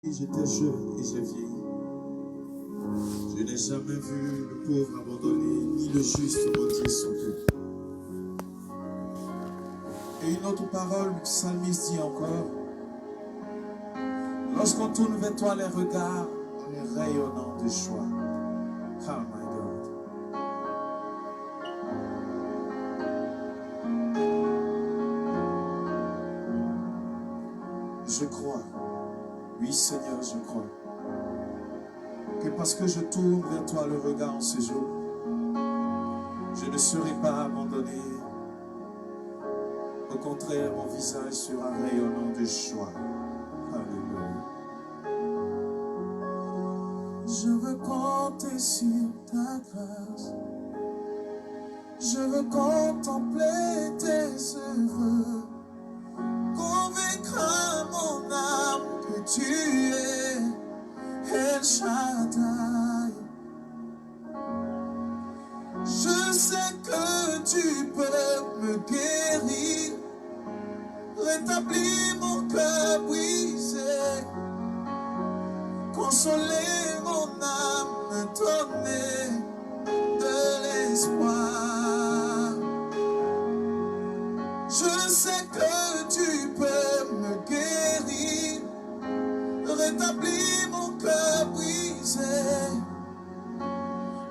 J'étais jeune et j'ai vieilli. Je n'ai jamais vu le pauvre abandonné, ni le juste maudit son peu. Et une autre parole, le psalmiste dit encore, lorsqu'on tourne vers toi les regards, on est rayonnant de joie. Oh my God. Je crois, oui Seigneur, je crois, que parce que je tourne vers toi le regard en ce jour, je ne serai pas abandonné. Au contraire, mon visage sera rayonnant de joie. Alléluia. Je veux compter sur ta grâce. Je veux contempler tes œuvres. Convaincre à mon âme que tu es El Shaddai. Je sais que tu peux me guérir, rétablir mon cœur brisé, consoler mon âme, me donner de l'espoir. Je sais que tu peux me guérir, rétablir mon cœur brisé,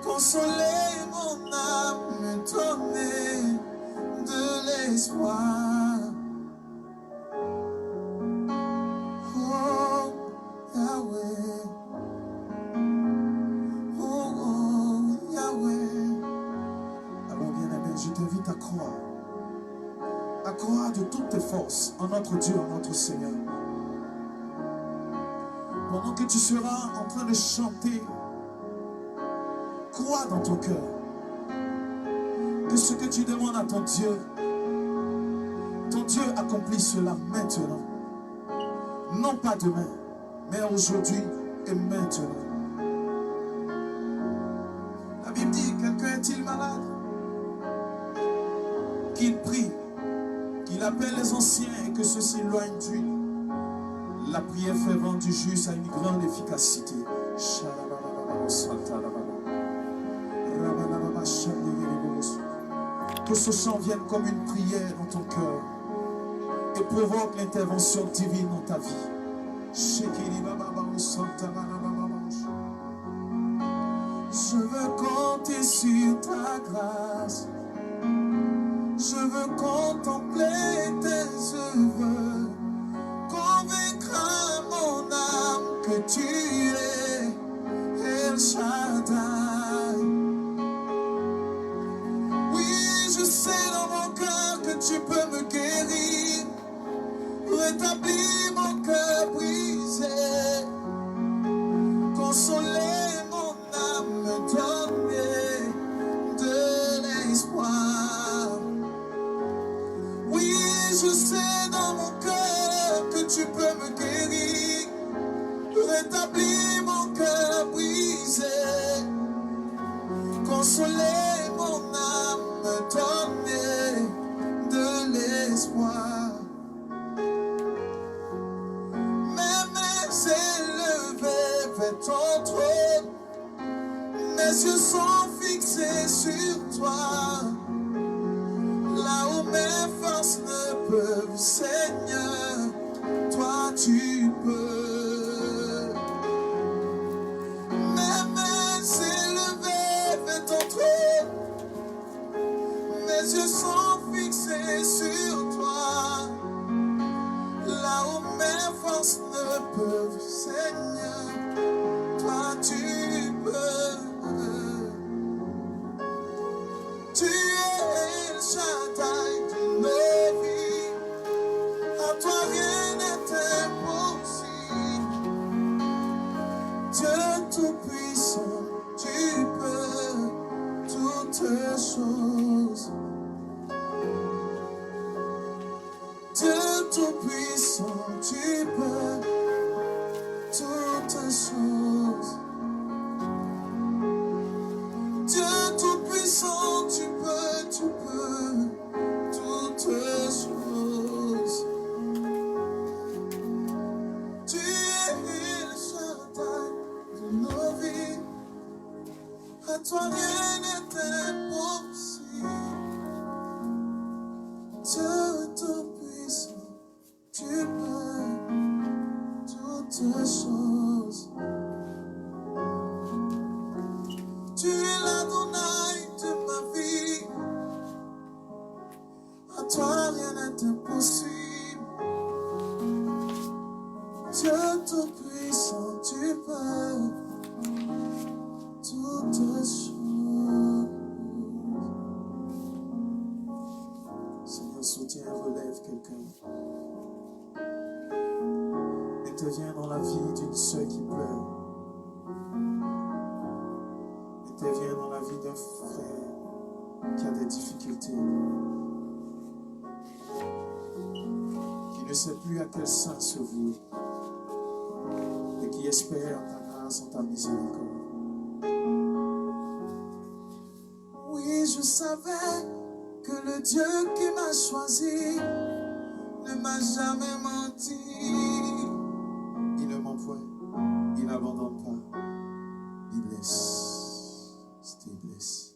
consoler mon âme, me donner de l'espoir. Oh, Yahweh. Oh, oh, Yahweh. Alors, bien-aimé, je t'invite à croire de toutes tes forces en notre Dieu, en notre Seigneur. Pendant que tu seras en train de chanter, crois dans ton cœur que ce que tu demandes à ton Dieu accomplit cela maintenant. Non pas demain, mais aujourd'hui et maintenant. La Bible dit, quelqu'un est-il malade? Qu'il prie, qu'il appelle les anciens et que ceux-ci éloignent d'huile. La prière fervente du juste a une grande efficacité. Que ce chant vienne comme une prière dans ton cœur et provoque l'intervention divine dans ta vie. Je veux compter sur ta grâce. Je veux contempler tes œuvres. Convaincre à mon âme que tu es El Shaddai. Oui, je sais dans mon cœur que tu peux me guérir, rétablir mon cœur brisé, consoler mon âme, me donner de l'espoir. Oui, je sais dans mon cœur que tu peux me guérir, rétablir mon cœur brisé, consoler mon âme, me donner de l'espoir. Mes mains élevées vers ton trône, mes yeux sont fixés sur toi. Là où mes forces ne peuvent, Seigneur, toi tu peux. Mes mains élevées vers ton trône, mes yeux sont fixés sur toi. Là où mes forces ne peuvent, Seigneur, toi tu peux. Tu es El Shaddai de nos vies, à toi rien n'est impossible. Dieu tout-puissant, tu peux toutes choses. Dieu tout-puissant, tu peux toutes choses. Dieu tout-puissant, tu peux toutes choses. Tu es À toi rien n'est impossible. Dieu tout-puissant, tu peux toutes choses. Tu es l'Adonai de ma vie. À toi rien n'est impossible. Dieu tout-puissant, tu peux toutes choses. Seigneur, soutiens, relève quelqu'un. Interviens dans la vie d'une sœur qui pleure. Interviens dans la vie d'un frère qui a des difficultés, qui ne sait plus à quel sein se vouer et qui espère en ta grâce, en ta miséricorde. Oui, je savais que le Dieu qui m'a choisi ne m'a jamais menti. Il ne ment point, il n'abandonne pas, il blesse. Stay blessed.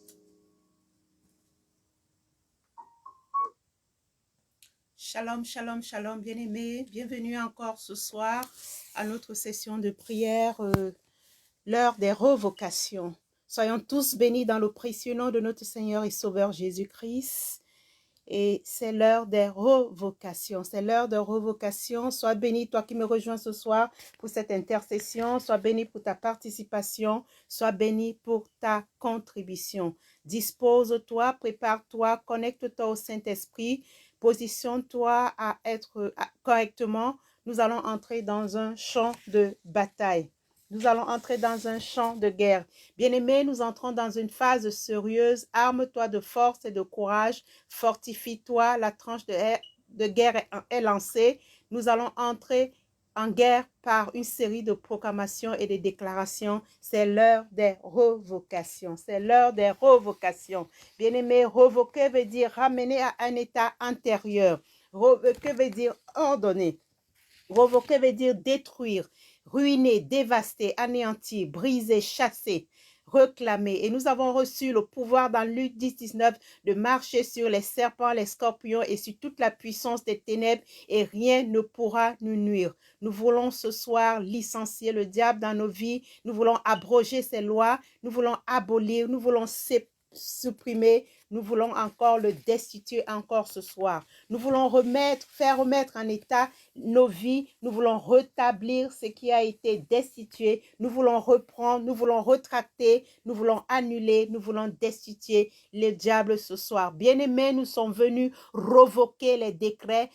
Shalom, shalom, shalom, bien-aimés. Bienvenue encore ce soir à notre session de prière, l'heure des revocations. Soyons tous bénis dans le précieux nom de notre Seigneur et Sauveur Jésus-Christ. Et c'est l'heure des revocations. C'est l'heure de revocation. Sois béni, toi qui me rejoins ce soir pour cette intercession. Sois béni pour ta participation. Sois béni pour ta contribution. Dispose-toi, prépare-toi, connecte-toi au Saint-Esprit. Positionne-toi à être correctement. Nous allons entrer dans un champ de bataille. Nous allons entrer dans un champ de guerre. Bien-aimés, nous entrons dans une phase sérieuse. Arme-toi de force et de courage. Fortifie-toi. La tranche de guerre est lancée. Nous allons entrer en guerre par une série de proclamations et de déclarations. C'est l'heure des revocations. C'est l'heure des revocations. Bien-aimés, revoquer veut dire ramener à un état antérieur. Revoquer veut dire ordonner. Revoquer veut dire détruire, ruiner, dévaster, anéantir, briser, chasser, réclamer. Et nous avons reçu le pouvoir dans Luc 10, 19 de marcher sur les serpents, les scorpions et sur toute la puissance des ténèbres et rien ne pourra nous nuire. Nous voulons ce soir licencier le diable dans nos vies. Nous voulons abroger ses lois. Nous voulons abolir. Nous voulons supprimer. Nous voulons encore le destituer encore ce soir. Nous voulons faire remettre en état nos vies. Nous voulons rétablir ce qui a été destitué. Nous voulons reprendre, nous voulons retracter, nous voulons annuler, nous voulons destituer le diable ce soir. Bien-aimés, nous sommes venus revoquer les décrets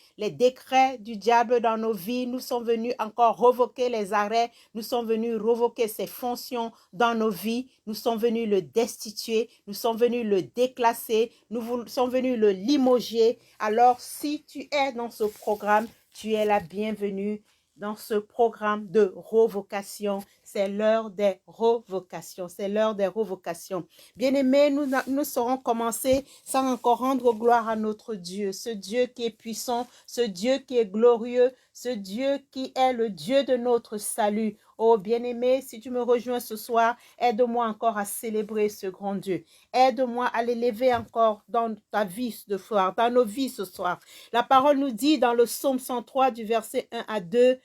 du diable dans nos vies. Nous sommes venus encore revoquer les arrêts. Nous sommes venus revoquer ses fonctions dans nos vies. Nous sommes venus le destituer. Nous sommes venus le déclasser. Nous sommes venus le limoger. Alors, si tu es dans ce programme, tu es la bienvenue dans ce programme de revocation. C'est l'heure des revocations. C'est l'heure des revocations. Bien-aimés, nous saurons commencer sans encore rendre gloire à notre Dieu. Ce Dieu qui est puissant, ce Dieu qui est glorieux, ce Dieu qui est le Dieu de notre salut. Oh bien-aimé, si tu me rejoins ce soir, aide-moi encore à célébrer ce grand Dieu. Aide-moi à l'élever encore dans ta vie ce soir, dans nos vies ce soir. La parole nous dit dans le psaume 103 du verset 1 à 2,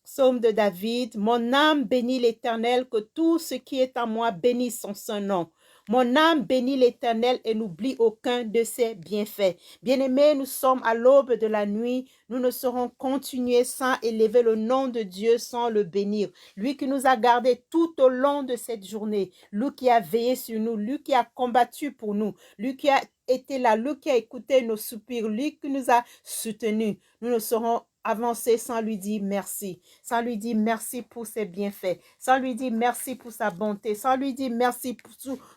psaume de David, « Mon âme bénit l'Éternel, que tout ce qui est en moi bénisse son saint nom. Mon âme bénit l'Éternel et n'oublie aucun de ses bienfaits. » Bien-aimés, nous sommes à l'aube de la nuit. Nous ne saurons continuer sans élever le nom de Dieu, sans le bénir. Lui qui nous a gardés tout au long de cette journée. Lui qui a veillé sur nous. Lui qui a combattu pour nous. Lui qui a été là. Lui qui a écouté nos soupirs. Lui qui nous a soutenus. Nous ne saurons avancer sans lui dire merci, sans lui dire merci pour ses bienfaits, sans lui dire merci pour sa bonté, sans lui dire merci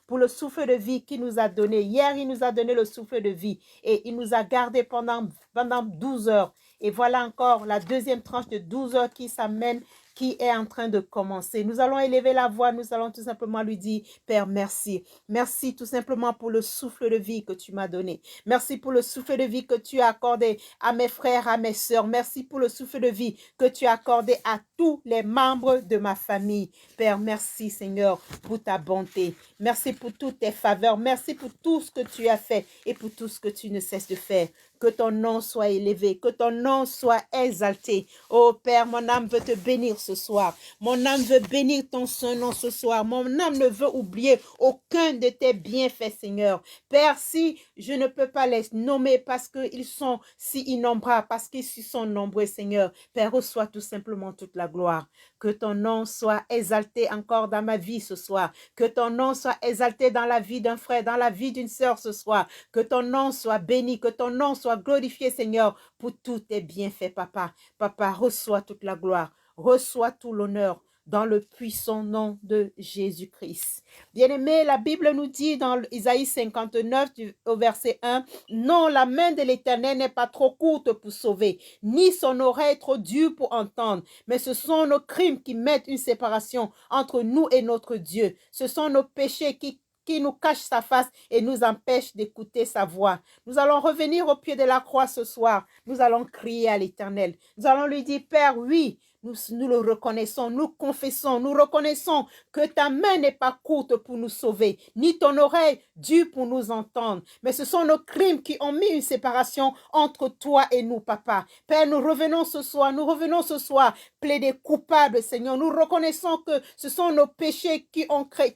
pour le souffle de vie qu'il nous a donné. Hier, il nous a donné le souffle de vie et il nous a gardés pendant 12 heures. Et voilà encore la deuxième tranche de 12 heures qui s'amène qui est en train de commencer. Nous allons élever la voix, nous allons tout simplement lui dire, Père, merci. Merci tout simplement pour le souffle de vie que tu m'as donné. Merci pour le souffle de vie que tu as accordé à mes frères, à mes sœurs. Merci pour le souffle de vie que tu as accordé à tous les membres de ma famille. Père, merci Seigneur pour ta bonté. Merci pour toutes tes faveurs. Merci pour tout ce que tu as fait et pour tout ce que tu ne cesses de faire. Que ton nom soit élevé, que ton nom soit exalté. Oh Père, mon âme veut te bénir ce soir. Mon âme veut bénir ton saint nom ce soir. Mon âme ne veut oublier aucun de tes bienfaits, Seigneur. Père, si je ne peux pas les nommer parce qu'ils sont si innombrables, parce qu'ils sont nombreux, Seigneur, Père, reçois tout simplement toute la gloire. Que ton nom soit exalté encore dans ma vie ce soir. Que ton nom soit exalté dans la vie d'un frère, dans la vie d'une sœur ce soir. Que ton nom soit béni, que ton nom soit glorifié, Seigneur, pour tous tes bienfaits, Papa. Papa, reçois toute la gloire, reçois tout l'honneur dans le puissant nom de Jésus-Christ. Bien-aimé, la Bible nous dit dans Isaïe 59, au verset 1, « Non, la main de l'Éternel n'est pas trop courte pour sauver, ni son oreille trop dure pour entendre, mais ce sont nos crimes qui mettent une séparation entre nous et notre Dieu. Ce sont nos péchés qui nous cache sa face et nous empêche d'écouter sa voix. » Nous allons revenir au pied de la croix ce soir. Nous allons crier à l'Éternel. Nous allons lui dire, Père, oui, nous le reconnaissons, nous confessons, nous reconnaissons que ta main n'est pas courte pour nous sauver, ni ton oreille dure pour nous entendre. Mais ce sont nos crimes qui ont mis une séparation entre toi et nous, Papa. Père, nous revenons ce soir, plaider coupable, Seigneur. Nous reconnaissons que ce sont nos péchés qui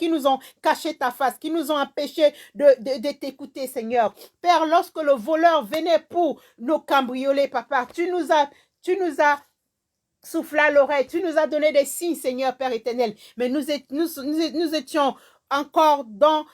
nous ont caché ta face, qui nous ont empêché de t'écouter, Seigneur. Père, lorsque le voleur venait pour nous cambrioler, Papa, tu nous as soufflé à l'oreille, tu nous as donné des signes, Seigneur, Père éternel. Mais nous étions encore dans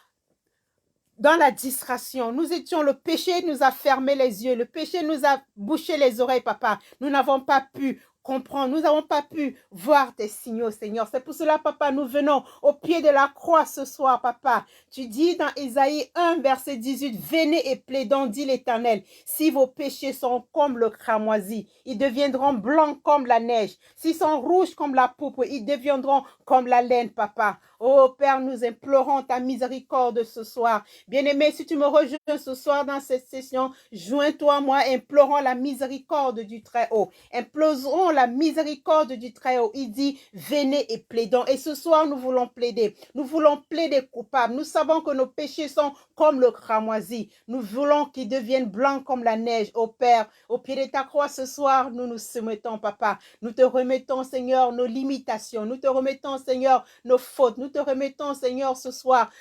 la distraction. Le péché nous a fermé les yeux. Le péché nous a bouché les oreilles, Papa. Nous n'avons pas pu comprendre. Nous n'avons pas pu voir tes signaux, Seigneur. C'est pour cela, Papa, nous venons au pied de la croix ce soir, Papa. Tu dis dans Isaïe 1, verset 18, « Venez et plaidons, dit l'Éternel, si vos péchés sont comme le cramoisi, ils deviendront blancs comme la neige. S'ils sont rouges comme la pourpre, ils deviendront comme la laine, Papa. » Oh Père, nous implorons ta miséricorde ce soir. Bien-aimé, si tu me rejoins ce soir dans cette session, joins-toi moi, implorons la miséricorde du Très-Haut. Implorons la miséricorde du Très-Haut. Il dit, venez et plaidons. Et ce soir, nous voulons plaider. Nous voulons plaider coupables. Nous savons que nos péchés sont comme le cramoisi. Nous voulons qu'ils deviennent blancs comme la neige. Oh Père, au pied de ta croix ce soir, nous nous soumettons, Papa. Nous te remettons, Seigneur, nos limitations. Nous te remettons, Seigneur, nos fautes. Nous te remettons, Seigneur, ce soir,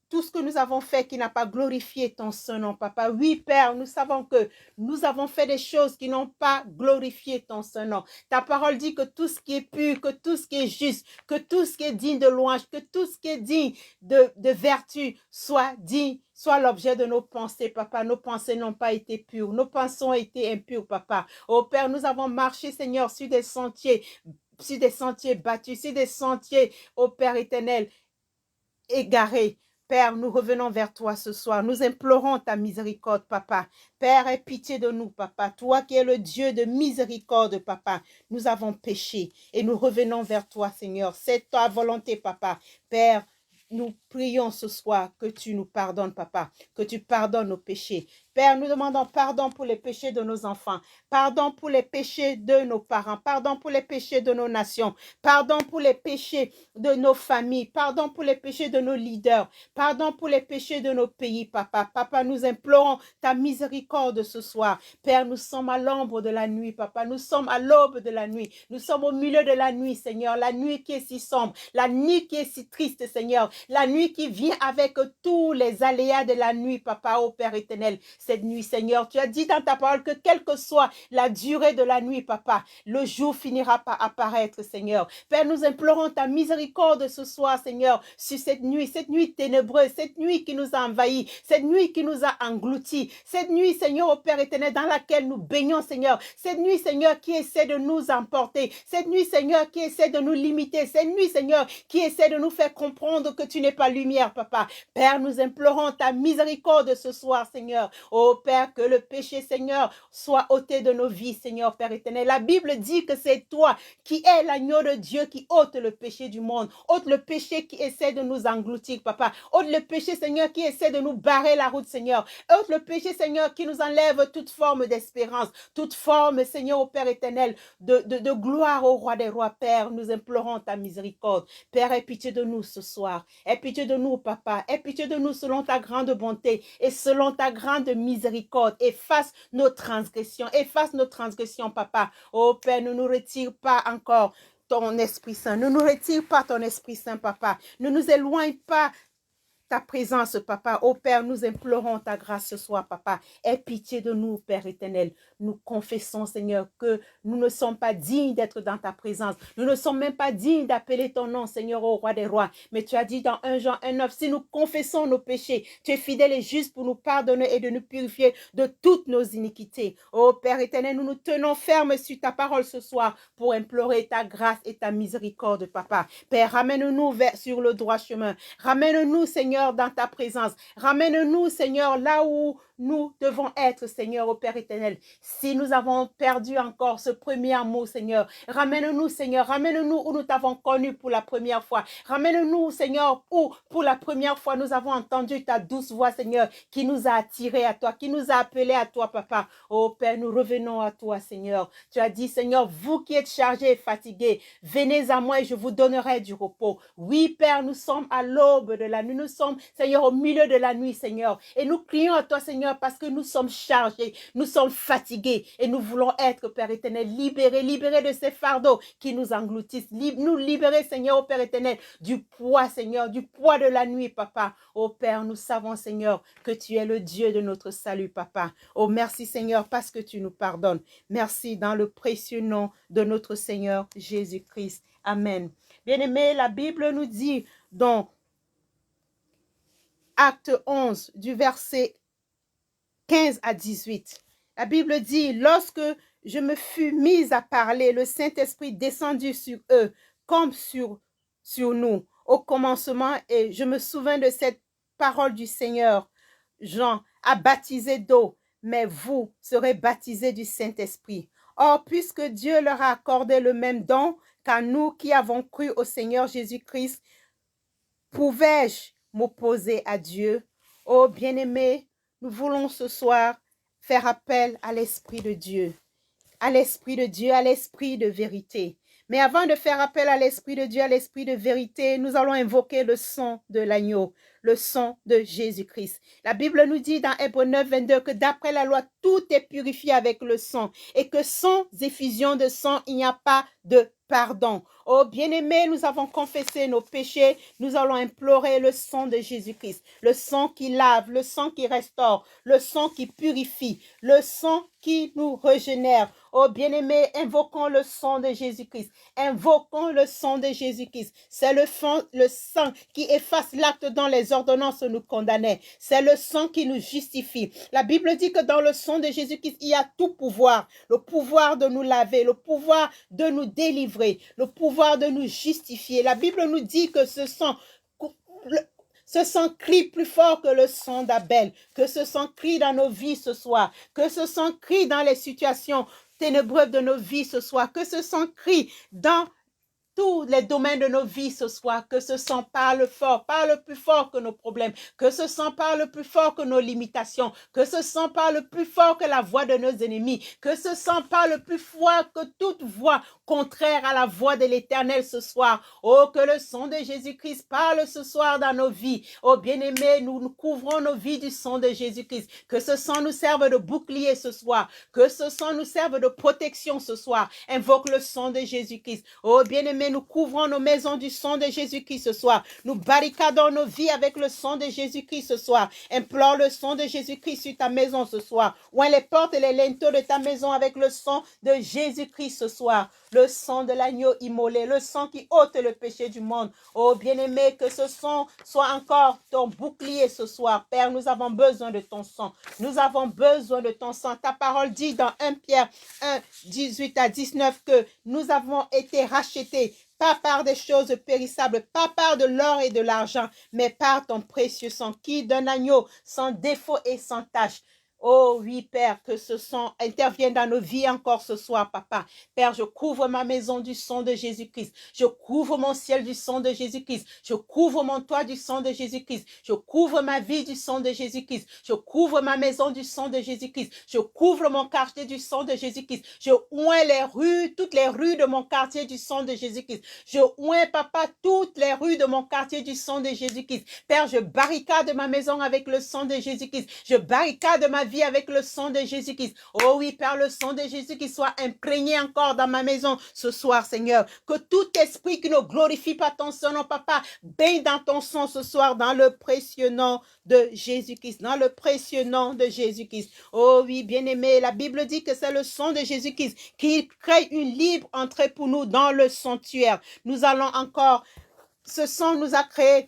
tout ce que nous avons fait qui n'a pas glorifié ton saint nom, Papa. Oui, Père, nous savons que nous avons fait des choses qui n'ont pas glorifié ton saint nom. Ta parole dit que tout ce qui est pur, que tout ce qui est juste, que tout ce qui est digne de louange, que tout ce qui est digne de vertu soit l'objet de nos pensées, Papa. Nos pensées n'ont pas été pures. Nos pensées ont été impures, Papa. Oh Père, nous avons marché, Seigneur, sur des sentiers battus, sur des sentiers, oh Père éternel, égarés. Père, nous revenons vers toi ce soir. Nous implorons ta miséricorde, Papa. Père, aie pitié de nous, Papa. Toi qui es le Dieu de miséricorde, Papa. Nous avons péché et nous revenons vers toi, Seigneur. C'est ta volonté, Papa. Père, nous prions ce soir que tu nous pardonnes, Papa. Que tu pardonnes nos péchés. Père, nous demandons pardon pour les péchés de nos enfants, pardon pour les péchés de nos parents, pardon pour les péchés de nos nations, pardon pour les péchés de nos familles, pardon pour les péchés de nos leaders, pardon pour les péchés de nos pays, Papa. Papa, nous implorons ta miséricorde ce soir. Père, nous sommes à l'ombre de la nuit, Papa. Nous sommes à l'aube de la nuit. Nous sommes au milieu de la nuit, Seigneur. La nuit qui est si sombre, la nuit qui est si triste, Seigneur. La nuit qui vient avec tous les aléas de la nuit, Papa, ô Père éternel. Cette nuit, Seigneur, tu as dit dans ta parole que quelle que soit la durée de la nuit, Papa, le jour finira par apparaître, Seigneur. Père, nous implorons ta miséricorde ce soir, Seigneur, sur cette nuit ténébreuse, cette nuit qui nous a envahis, cette nuit qui nous a engloutis, cette nuit, Seigneur, au Père éternel, dans laquelle nous baignons, Seigneur, cette nuit, Seigneur, qui essaie de nous emporter, cette nuit, Seigneur, qui essaie de nous limiter, cette nuit, Seigneur, qui essaie de nous faire comprendre que tu n'es pas lumière, Papa. Père, nous implorons ta miséricorde ce soir, Seigneur. Oh Père, que le péché, Seigneur, soit ôté de nos vies, Seigneur, Père éternel. La Bible dit que c'est toi qui es l'agneau de Dieu qui ôte le péché du monde, ôte le péché qui essaie de nous engloutir, Papa. Ôte le péché, Seigneur, qui essaie de nous barrer la route, Seigneur. Ôte le péché, Seigneur, qui nous enlève toute forme d'espérance, toute forme, Seigneur, au Père éternel, de gloire au roi des rois, Père. Nous implorons ta miséricorde. Père, aie pitié de nous ce soir. Aie pitié de nous, Papa. Aie pitié de nous selon ta grande bonté et selon ta grande miséricorde. Efface nos transgressions. Efface nos transgressions, Papa. Oh Père, ne nous retire pas encore ton Esprit Saint. Ne nous retire pas ton Esprit Saint, Papa. Ne nous éloigne pas ta présence, Papa. Oh Père, nous implorons ta grâce ce soir, Papa. Aie pitié de nous, Père éternel. Nous confessons, Seigneur, que nous ne sommes pas dignes d'être dans ta présence. Nous ne sommes même pas dignes d'appeler ton nom, Seigneur, au roi des rois. Mais tu as dit dans 1 Jean 1,9, si nous confessons nos péchés, tu es fidèle et juste pour nous pardonner et de nous purifier de toutes nos iniquités. Oh Père éternel, nous nous tenons fermes sur ta parole ce soir pour implorer ta grâce et ta miséricorde, Papa. Père, ramène-nous sur le droit chemin. Ramène-nous, Seigneur, dans ta présence. Ramène-nous, Seigneur, là où nous devons être, Seigneur, au Père éternel. Si nous avons perdu encore ce premier amour, Seigneur, ramène-nous, Seigneur, ramène-nous où nous t'avons connu pour la première fois. Ramène-nous, Seigneur, où pour la première fois nous avons entendu ta douce voix, Seigneur, qui nous a attirés à toi, qui nous a appelés à toi, Papa. Oh Père, nous revenons à toi, Seigneur. Tu as dit, Seigneur, vous qui êtes chargés et fatigués, venez à moi et je vous donnerai du repos. Oui, Père, nous sommes à l'aube de la nuit. Nous sommes, Seigneur, au milieu de la nuit, Seigneur. Et nous crions à toi, Seigneur, parce que nous sommes chargés, nous sommes fatigués et nous voulons être, Père éternel, libérés de ces fardeaux qui nous engloutissent. Nous libérer, Seigneur, au Père éternel, du poids, Seigneur, du poids de la nuit, Papa. Oh Père, nous savons, Seigneur, que tu es le Dieu de notre salut, Papa. Oh merci, Seigneur, parce que tu nous pardonnes. Merci dans le précieux nom de notre Seigneur Jésus-Christ. Amen. Bien-aimés, la Bible nous dit dans Acte 11, du verset 15 à 18. La Bible dit, lorsque je me fus mise à parler, le Saint-Esprit descendit sur eux comme sur nous au commencement, et je me souviens de cette parole du Seigneur. Jean a baptisé d'eau, mais vous serez baptisés du Saint-Esprit. Or, puisque Dieu leur a accordé le même don qu'à nous qui avons cru au Seigneur Jésus-Christ, pouvais-je m'opposer à Dieu? Oh bien-aimé, nous voulons ce soir faire appel à l'Esprit de Dieu, à l'Esprit de Dieu, à l'Esprit de vérité. Mais avant de faire appel à l'Esprit de Dieu, à l'Esprit de vérité, nous allons invoquer le sang de l'agneau, le sang de Jésus-Christ. La Bible nous dit dans Hébreux 9, 22 que d'après la loi, tout est purifié avec le sang et que sans effusion de sang, il n'y a pas de pardon. Oh bien-aimés, nous avons confessé nos péchés, nous allons implorer le sang de Jésus-Christ, le sang qui lave, le sang qui restaure, le sang qui purifie, le sang qui nous régénère. Oh bien-aimés, invoquons le sang de Jésus-Christ, invoquons le sang de Jésus-Christ. C'est le sang qui efface l'acte dont les ordonnances nous condamnaient. C'est le sang qui nous justifie. La Bible dit que dans le sang de Jésus-Christ, il y a tout pouvoir. Le pouvoir de nous laver, le pouvoir de nous délivrer, le pouvoir de nous justifier. La Bible nous dit que ce sang crie plus fort que le sang d'Abel, que ce sang crie dans nos vies ce soir, que ce sang crie dans les situations ténébreuses de nos vies ce soir, que ce sang crie dans tous les domaines de nos vies ce soir, que ce sang parle fort, parle plus fort que nos problèmes, que ce sang parle plus fort que nos limitations, que ce sang parle plus fort que la voix de nos ennemis, que ce sang parle plus fort que toute voix contraire à la voix de l'Éternel ce soir. Oh, que le sang de Jésus-Christ parle ce soir dans nos vies. Oh, bien-aimés, nous couvrons nos vies du sang de Jésus-Christ. Que ce sang nous serve de bouclier ce soir, que ce sang nous serve de protection ce soir. Invoque le sang de Jésus-Christ. Oh, bien-aimés, nous couvrons nos maisons du sang de Jésus-Christ ce soir. Nous barricadons nos vies avec le sang de Jésus-Christ ce soir. Implore le sang de Jésus-Christ sur ta maison ce soir. Ouvre les portes et les linteaux de ta maison avec le sang de Jésus-Christ ce soir. Le sang de l'agneau immolé, le sang qui ôte le péché du monde. Oh bien-aimé, que ce sang soit encore ton bouclier ce soir. Père, nous avons besoin de ton sang. Nous avons besoin de ton sang. Ta parole dit dans 1 Pierre 1, 18 à 19 que nous avons été rachetés pas par des choses périssables, pas par de l'or et de l'argent, mais par ton précieux sang qui d'un agneau sans défaut et sans tache. Oh oui, Père, que ce sang intervienne dans nos vies encore ce soir, Papa. Père, je couvre ma maison du sang de Jésus-Christ. Je couvre mon ciel du sang de Jésus-Christ. Je couvre mon toit du sang de Jésus-Christ. Je couvre ma vie du sang de Jésus-Christ. Je couvre ma maison du sang de Jésus-Christ. Je couvre mon quartier du sang de Jésus-Christ. Je oins les rues, toutes les rues de mon quartier du sang de Jésus-Christ. Je oins, Papa, toutes les rues de mon quartier du sang de Jésus-Christ. Père, je barricade ma maison avec le sang de Jésus-Christ. Je barricade ma vie avec le sang de Jésus-Christ. Oh oui, Père, le sang de Jésus-Christ soit imprégné encore dans ma maison ce soir, Seigneur. Que tout esprit qui ne glorifie pas ton nom, Papa, baigne dans ton sang ce soir, dans le précieux nom de Jésus-Christ. Dans le précieux nom de Jésus-Christ. Oh oui, bien-aimé, la Bible dit que c'est le sang de Jésus-Christ qui crée une libre entrée pour nous dans le sanctuaire. Nous allons encore, ce sang nous a créé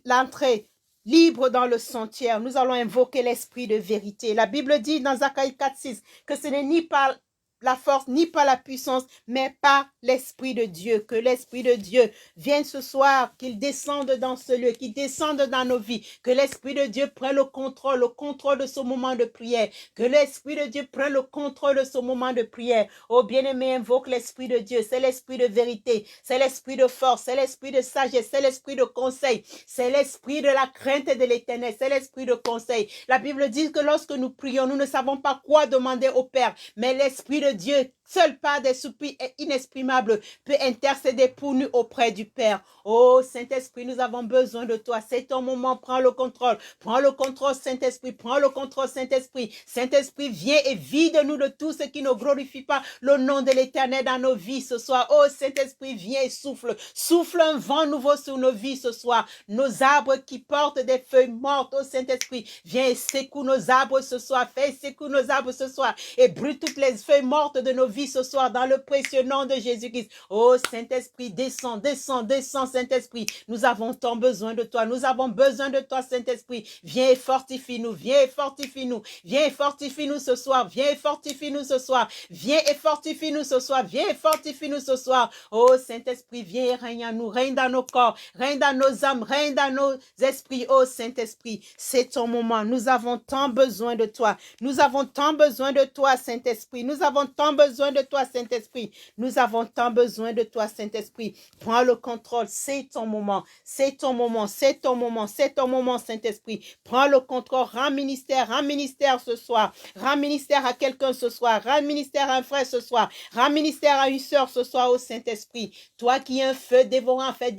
l'entrée libre dans le sanctuaire. Nous allons invoquer l'esprit de vérité. La Bible dit dans Zacharie 4:6 que ce n'est ni par la force, ni par la puissance, mais par l'Esprit de Dieu. Que l'Esprit de Dieu vienne ce soir, qu'il descende dans ce lieu, qu'il descende dans nos vies. Que l'Esprit de Dieu prenne le contrôle de ce moment de prière. Que l'Esprit de Dieu prenne le contrôle de ce moment de prière. Oh bien-aimé, invoque l'Esprit de Dieu. C'est l'Esprit de vérité, c'est l'Esprit de force, c'est l'Esprit de sagesse, c'est l'Esprit de conseil, c'est l'Esprit de la crainte de l'Éternel, c'est l'Esprit de conseil. La Bible dit que lorsque nous prions, nous ne savons pas quoi demander au Père, mais l'Esprit de Dieu, seul par des soupirs inexprimables, peut intercéder pour nous auprès du Père. Oh Saint-Esprit, nous avons besoin de toi. C'est ton moment, prends le contrôle. Prends le contrôle, Saint-Esprit. Prends le contrôle, Saint-Esprit. Saint-Esprit, viens et vide-nous de tout ce qui ne glorifie pas le nom de l'Éternel dans nos vies ce soir. Oh Saint-Esprit, viens et souffle. Souffle un vent nouveau sur nos vies ce soir. Nos arbres qui portent des feuilles mortes, oh Saint-Esprit, viens et secoue nos arbres ce soir. Fais secouer nos arbres ce soir et brûle toutes les feuilles mortes de nos vies ce soir dans le précieux nom de Jésus-Christ. Oh Saint-Esprit, descends, descends, descends, Saint-Esprit. Nous avons tant besoin de toi. Nous avons besoin de toi, Saint-Esprit. Viens et fortifie-nous. Viens et fortifie-nous. Viens et fortifie-nous ce soir. Viens et fortifie-nous ce soir. Viens et fortifie-nous ce soir. Viens et fortifie-nous ce soir. Oh Saint-Esprit, viens et règne en nous. Règne dans nos corps. Règne dans nos âmes. Règne dans nos esprits. Oh Saint-Esprit, c'est ton moment. Nous avons tant besoin de toi. Nous avons tant besoin de toi, Saint-Esprit. Nous avons tant besoin de toi, Saint-Esprit. Nous avons tant besoin de toi, Saint-Esprit. Prends le contrôle. C'est ton moment. C'est ton moment. C'est ton moment. C'est ton moment, Saint-Esprit. Prends le contrôle. Rends ministère ce soir. Rends ministère à quelqu'un ce soir. Rends ministère à un frère ce soir. Rends ministère à une sœur ce soir, au Saint-Esprit. Toi qui es un feu dévorant, fais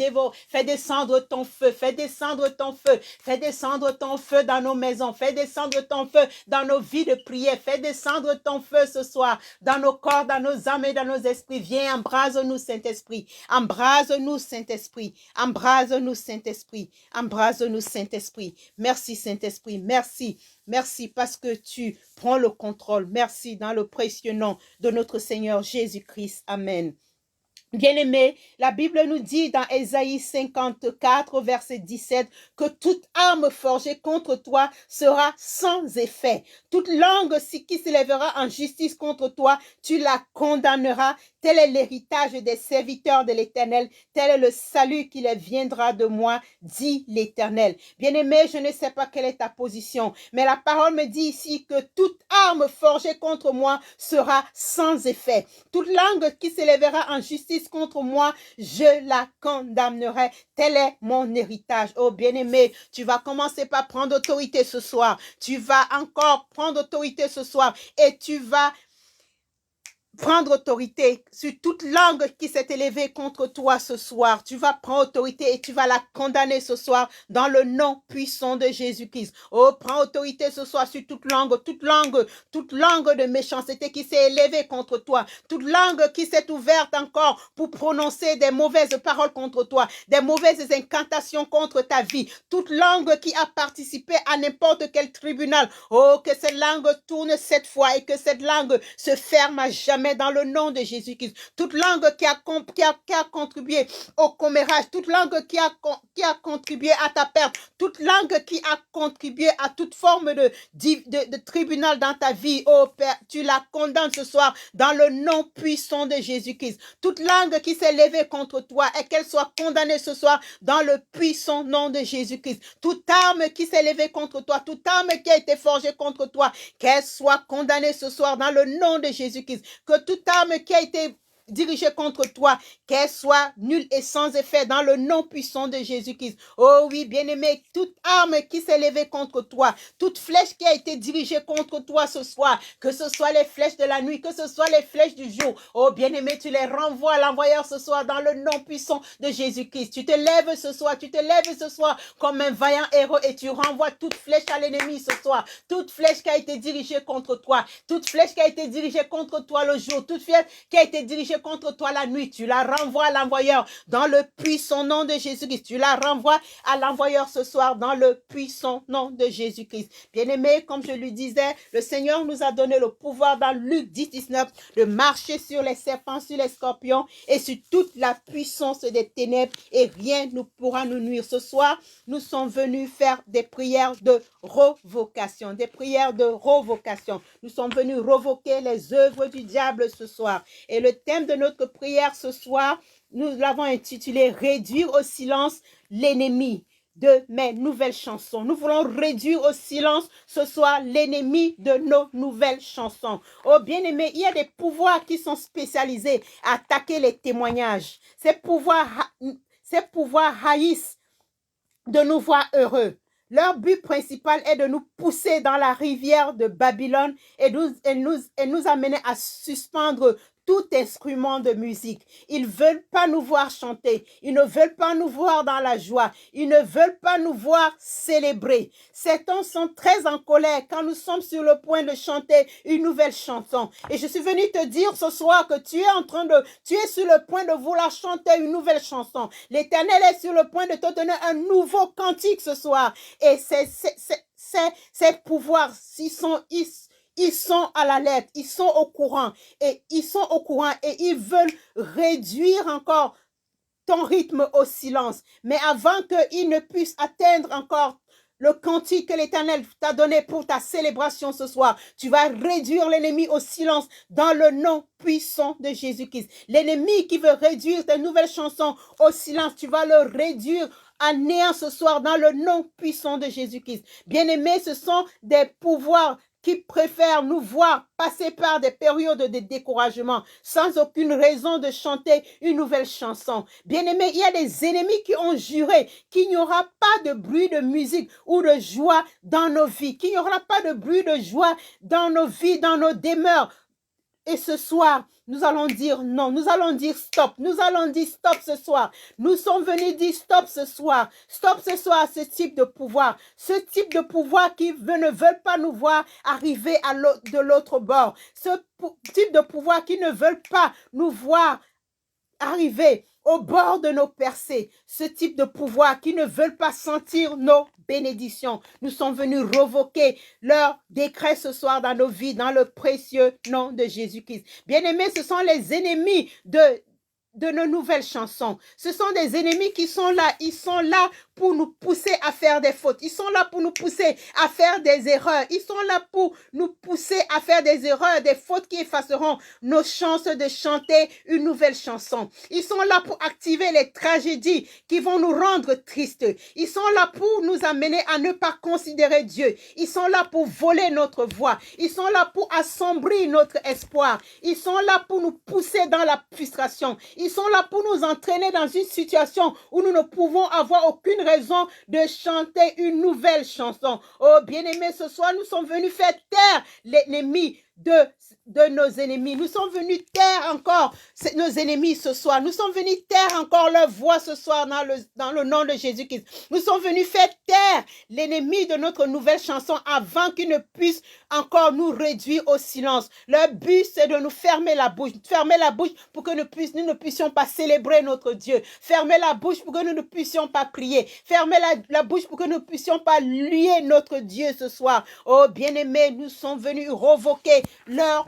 descendre ton feu. Fais descendre ton feu. Fais descendre ton feu dans nos maisons. Fais descendre ton feu dans nos vies de prière. Fais descendre ton feu ce soir dans nos corps, dans nos âmes et dans nos esprits. Viens, embrase-nous, Saint-Esprit. Embrase-nous, Saint-Esprit. Embrase-nous, Saint-Esprit. Embrase-nous, Saint-Esprit. Merci, Saint-Esprit. Merci. Merci parce que tu prends le contrôle. Merci dans le précieux nom de notre Seigneur Jésus-Christ. Amen. Bien-aimés, la Bible nous dit dans Ésaïe 54, verset 17, que toute arme forgée contre toi sera sans effet. Toute langue qui s'élèvera en justice contre toi, tu la condamneras. Tel est l'héritage des serviteurs de l'Éternel. Tel est le salut qui les viendra de moi, dit l'Éternel. Bien-aimé, je ne sais pas quelle est ta position, mais la parole me dit ici que toute arme forgée contre moi sera sans effet. Toute langue qui s'élèvera en justice contre moi, je la condamnerai. Tel est mon héritage. Oh bien-aimé, tu vas commencer par prendre autorité ce soir. Tu vas encore prendre autorité ce soir et tu vas prendre autorité sur toute langue qui s'est élevée contre toi ce soir. Tu vas prendre autorité et tu vas la condamner ce soir dans le nom puissant de Jésus-Christ. Oh, prends autorité ce soir sur toute langue de méchanceté qui s'est élevée contre toi. Toute langue qui s'est ouverte encore pour prononcer des mauvaises paroles contre toi, des mauvaises incantations contre ta vie. Toute langue qui a participé à n'importe quel tribunal. Oh, que cette langue tourne cette fois et que cette langue se ferme à jamais jamais dans le nom de Jésus-Christ. Toute langue qui a contribué au commérage, toute langue qui a contribué à ta perte, toute langue qui a contribué à toute forme de tribunal dans ta vie, oh Père, tu la condamnes ce soir dans le nom puissant de Jésus-Christ. Toute langue qui s'est levée contre toi et qu'elle soit condamnée ce soir dans le puissant nom de Jésus-Christ. Toute arme qui s'est levée contre toi, toute arme qui a été forgée contre toi, qu'elle soit condamnée ce soir dans le nom de Jésus-Christ. Que toute arme qui a été dirigée contre toi, qu'elle soit nulle et sans effet dans le nom puissant de Jésus-Christ. Oh oui, bien-aimé, toute arme qui s'est levée contre toi, toute flèche qui a été dirigée contre toi ce soir, que ce soit les flèches de la nuit, que ce soit les flèches du jour, oh bien-aimé, tu les renvoies à l'envoyeur ce soir dans le nom puissant de Jésus-Christ. Tu te lèves ce soir comme un vaillant héros et tu renvoies toute flèche à l'ennemi ce soir, toute flèche qui a été dirigée contre toi, toute flèche qui a été dirigée contre toi le jour, toute flèche qui a été dirigée contre toi la nuit, tu la renvoies à l'envoyeur dans le puissant nom de Jésus-Christ. Tu la renvoies à l'envoyeur ce soir dans le puissant nom de Jésus-Christ. Bien-aimé, comme je lui disais, le Seigneur nous a donné le pouvoir dans Luc 10, 19 de marcher sur les serpents, sur les scorpions et sur toute la puissance des ténèbres et rien ne pourra nous nuire. Ce soir, nous sommes venus faire des prières de revocation, des prières de revocation. Nous sommes venus revoquer les œuvres du diable ce soir. Et le thème de notre prière ce soir, nous l'avons intitulé « Réduire au silence l'ennemi » de mes nouvelles chansons. Nous voulons réduire au silence ce soir l'ennemi de nos nouvelles chansons. Oh bien-aimés, il y a des pouvoirs qui sont spécialisés à attaquer les témoignages. Ces pouvoirs haïssent de nous voir heureux. Leur but principal est de nous pousser dans la rivière de Babylone et nous amener à suspendre tout instrument de musique. Ils ne veulent pas nous voir chanter. Ils ne veulent pas nous voir dans la joie. Ils ne veulent pas nous voir célébrer. Certains sont très en colère quand nous sommes sur le point de chanter une nouvelle chanson. Et je suis venue te dire ce soir que tu es sur le point de vouloir chanter une nouvelle chanson. L'Éternel est sur le point de te donner un nouveau cantique ce soir. Et ces pouvoirs, ils sont à la lettre, ils sont au courant et ils veulent réduire encore ton rythme au silence. Mais avant qu'ils ne puissent atteindre encore le cantique que l'Éternel t'a donné pour ta célébration ce soir, tu vas réduire l'ennemi au silence dans le nom puissant de Jésus-Christ. L'ennemi qui veut réduire tes nouvelles chansons au silence, tu vas le réduire à néant ce soir dans le nom puissant de Jésus-Christ. Bien-aimés, ce sont des pouvoirs qui préfèrent nous voir passer par des périodes de découragement sans aucune raison de chanter une nouvelle chanson. Bien-aimés, il y a des ennemis qui ont juré qu'il n'y aura pas de bruit de musique ou de joie dans nos vies, qu'il n'y aura pas de bruit de joie dans nos vies, dans nos demeures. Et ce soir, nous allons dire non, nous allons dire stop, nous allons dire stop ce soir. Nous sommes venus dire stop ce soir à ce type de pouvoir qui ne veulent pas nous voir arriver de l'autre bord. Ce type de pouvoir qui ne veulent pas nous voir arriver au bord de nos percées, ce type de pouvoir qui ne veulent pas sentir nos bénédictions. Nous sommes venus revoquer leur décret ce soir dans nos vies, dans le précieux nom de Jésus-Christ. Bien-aimés, ce sont les ennemis de nos nouvelles chansons. Ce sont des ennemis qui sont là. Ils sont là pour nous pousser à faire des fautes. Ils sont là pour nous pousser à faire des erreurs. Ils sont là pour nous pousser à faire des erreurs, des fautes qui effaceront nos chances de chanter une nouvelle chanson. Ils sont là pour activer les tragédies qui vont nous rendre tristes. Ils sont là pour nous amener à ne pas considérer Dieu. Ils sont là pour voler notre voix. Ils sont là pour assombrir notre espoir. Ils sont là pour nous pousser dans la frustration. Ils sont là pour nous entraîner dans une situation où nous ne pouvons avoir aucune raison de chanter une nouvelle chanson. Oh, bien-aimés, ce soir, nous sommes venus faire taire l'ennemi de nos ennemis. Nous sommes venus taire encore nos ennemis ce soir. Nous sommes venus taire encore leur voix ce soir dans le nom de Jésus-Christ. Nous sommes venus faire taire l'ennemi de notre nouvelle chanson avant qu'il ne puisse encore nous réduire au silence. Leur but, c'est de nous fermer la bouche pour que nous ne puissions pas célébrer notre Dieu. Fermer la bouche pour que nous ne puissions pas prier. Fermer la bouche pour que nous ne puissions pas louer notre Dieu ce soir. Oh, bien-aimés, nous sommes venus revoquer leur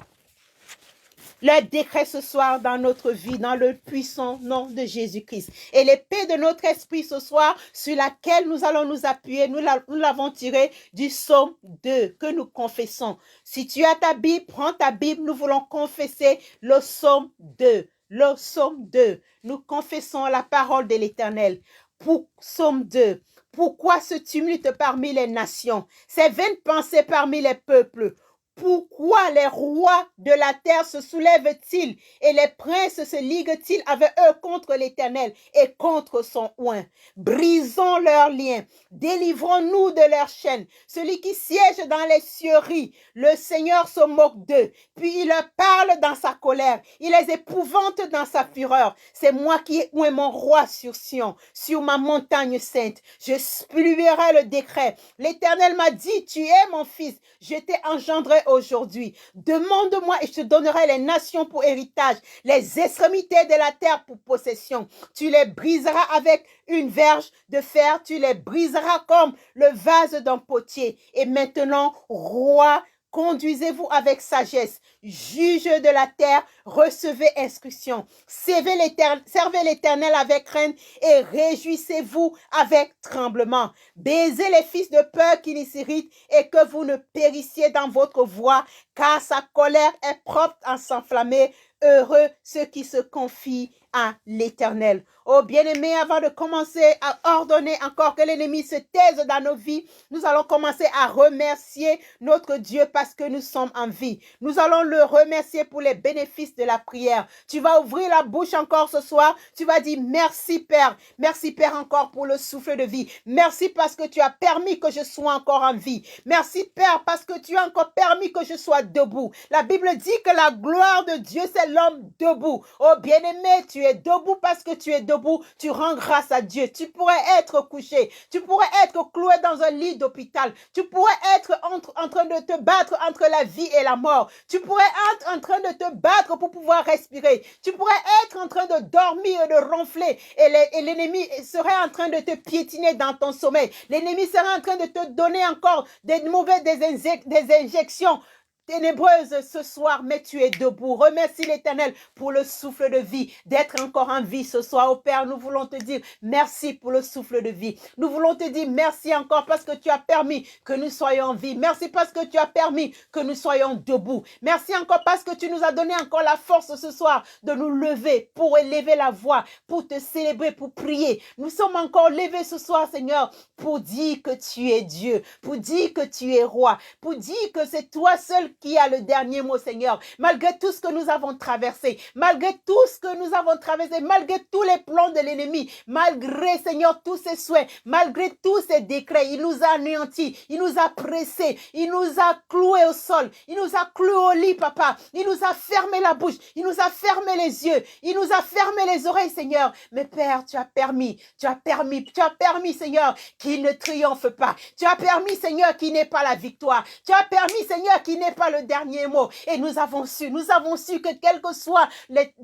leur décret ce soir dans notre vie, dans le puissant nom de Jésus-Christ. Et l'épée de notre esprit ce soir, sur laquelle nous allons nous appuyer, nous l'avons tiré du psaume 2 que nous confessons. Si tu as ta Bible, prends ta Bible, nous voulons confesser le psaume 2. Le psaume 2. Nous confessons la parole de l'Éternel. Pour psaume 2. Pourquoi ce tumulte parmi les nations? Ces vaines pensées parmi les peuples? Pourquoi les rois de la terre se soulèvent-ils et les princes se liguent-ils avec eux contre l'Éternel et contre son oint? Brisons leurs liens, délivrons-nous de leurs chaînes. Celui qui siège dans les cieux rit, le Seigneur se moque d'eux, puis il leur parle dans sa colère, il les épouvante dans sa fureur. C'est moi qui ai oint mon roi sur Sion, sur ma montagne sainte. Je publierai le décret. L'Éternel m'a dit, tu es mon fils, je t'ai engendré aujourd'hui. Demande-moi et je te donnerai les nations pour héritage, les extrémités de la terre pour possession. Tu les briseras avec une verge de fer, tu les briseras comme le vase d'un potier. Et maintenant, roi, conduisez-vous avec sagesse. Juge de la terre, recevez instruction. Servez l'Éternel avec crainte et réjouissez-vous avec tremblement. Baisez les fils de peur qui les irritent et que vous ne périssiez dans votre voie, car sa colère est propre à s'enflammer. Heureux ceux qui se confient à l'Éternel. Oh bien-aimés, avant de commencer à ordonner encore que l'ennemi se taise dans nos vies, nous allons commencer à remercier notre Dieu parce que nous sommes en vie. Nous allons le remercier pour les bénéfices de la prière. Tu vas ouvrir la bouche encore ce soir. Tu vas dire merci Père. Merci Père encore pour le souffle de vie. Merci parce que tu as permis que je sois encore en vie. Merci Père parce que tu as encore permis que je sois debout. La Bible dit que la gloire de Dieu, c'est l'homme debout. Oh bien-aimé, tu es debout parce que tu es debout. Tu rends grâce à Dieu. Tu pourrais être couché. Tu pourrais être cloué dans un lit d'hôpital. Tu pourrais être en train de te battre entre la vie et la mort. Tu pourrais être en train de te battre pour pouvoir respirer. Tu pourrais être en train de dormir et de ronfler. Et l'ennemi serait en train de te piétiner dans ton sommeil. L'ennemi serait en train de te donner encore des injections ténébreuse ce soir, mais tu es debout. Remercie l'Éternel pour le souffle de vie, d'être encore en vie ce soir. Oh Père, nous voulons te dire merci pour le souffle de vie. Nous voulons te dire merci encore parce que tu as permis que nous soyons en vie. Merci parce que tu as permis que nous soyons debout. Merci encore parce que tu nous as donné encore la force ce soir de nous lever pour élever la voix, pour te célébrer, pour prier. Nous sommes encore levés ce soir, Seigneur, pour dire que tu es Dieu, pour dire que tu es roi, pour dire que c'est toi seul qui a le dernier mot, Seigneur. Malgré tout ce que nous avons traversé, malgré tout ce que nous avons traversé, malgré tous les plans de l'ennemi, malgré, Seigneur, tous ses souhaits, malgré tous ses décrets, il nous a anéantis, il nous a pressés, il nous a cloués au sol, il nous a cloués au lit, Papa. Il nous a fermé la bouche, il nous a fermé les yeux, il nous a fermé les oreilles, Seigneur. Mais Père, tu as permis, Seigneur, qu'il ne triomphe pas. Tu as permis, Seigneur, qu'il n'ait pas la victoire. Tu as permis, Seigneur, qu'il n'ait pas le dernier mot. Et nous avons su que quel que soit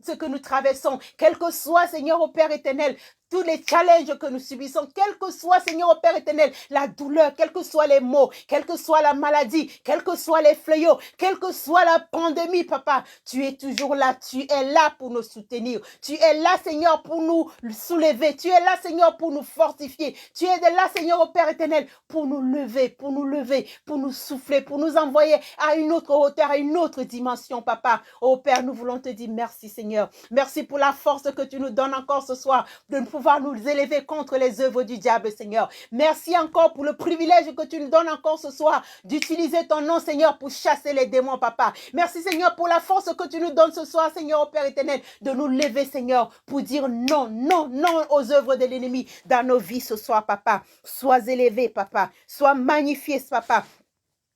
ce que nous traversons, quel que soit, Seigneur, au Père éternel, tous les challenges que nous subissons, quel que soit, Seigneur, au Père éternel, la douleur, quels que soient les maux, quelle que soit la maladie, quels que soient les fléaux, quelle que soit la pandémie, Papa, tu es toujours là, tu es là pour nous soutenir, tu es là, Seigneur, pour nous soulever, tu es là, Seigneur, pour nous fortifier, tu es là, Seigneur, au Père éternel, pour nous lever, pour nous souffler, pour nous envoyer à une autre hauteur, à une autre dimension, Papa. Oh Père, nous voulons te dire merci, Seigneur. Merci pour la force que tu nous donnes encore ce soir de pouvoir nous élever contre les œuvres du diable, Seigneur. Merci encore pour le privilège que tu nous donnes encore ce soir d'utiliser ton nom, Seigneur, pour chasser les démons, Papa. Merci, Seigneur, pour la force que tu nous donnes ce soir, Seigneur, au Père éternel, de nous lever, Seigneur, pour dire non, non, non aux œuvres de l'ennemi dans nos vies ce soir, Papa. Sois élevé, Papa. Sois magnifié, Papa.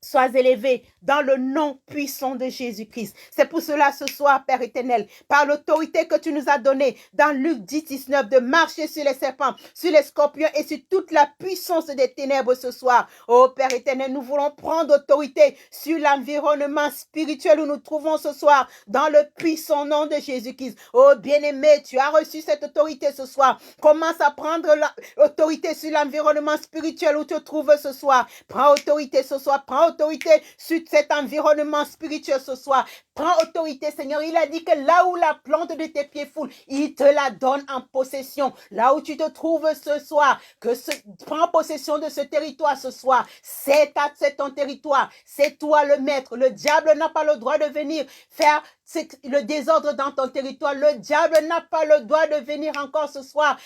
Sois élevé dans le nom puissant de Jésus-Christ. C'est pour cela ce soir, Père éternel, par l'autorité que tu nous as donnée dans Luc 10, 19, de marcher sur les serpents, sur les scorpions et sur toute la puissance des ténèbres ce soir. Oh Père éternel, nous voulons prendre autorité sur l'environnement spirituel où nous trouvons ce soir dans le puissant nom de Jésus-Christ. Oh bien-aimé, tu as reçu cette autorité ce soir. Commence à prendre l'autorité sur l'environnement spirituel où tu te trouves ce soir. Prends autorité ce soir. Prends Prends autorité sur cet environnement spirituel ce soir. Prends autorité, Seigneur. Il a dit que là où la plante de tes pieds foule, il te la donne en possession. Là où tu te trouves ce soir, prends possession de ce territoire ce soir. C'est ton territoire. C'est toi le maître. Le diable n'a pas le droit de venir faire le désordre dans ton territoire. Le diable n'a pas le droit de venir encore ce soir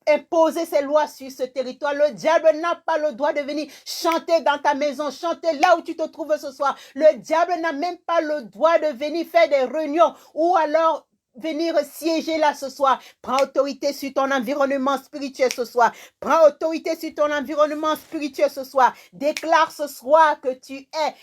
imposer ses lois sur ce territoire. Le diable n'a pas le droit de venir chanter dans ta maison, chanter là où tu te trouves ce soir. Le diable n'a même pas le droit de venir faire des réunions ou alors venir siéger là ce soir. Prends autorité sur ton environnement spirituel ce soir. Prends autorité sur ton environnement spirituel ce soir. Déclare ce soir que tu es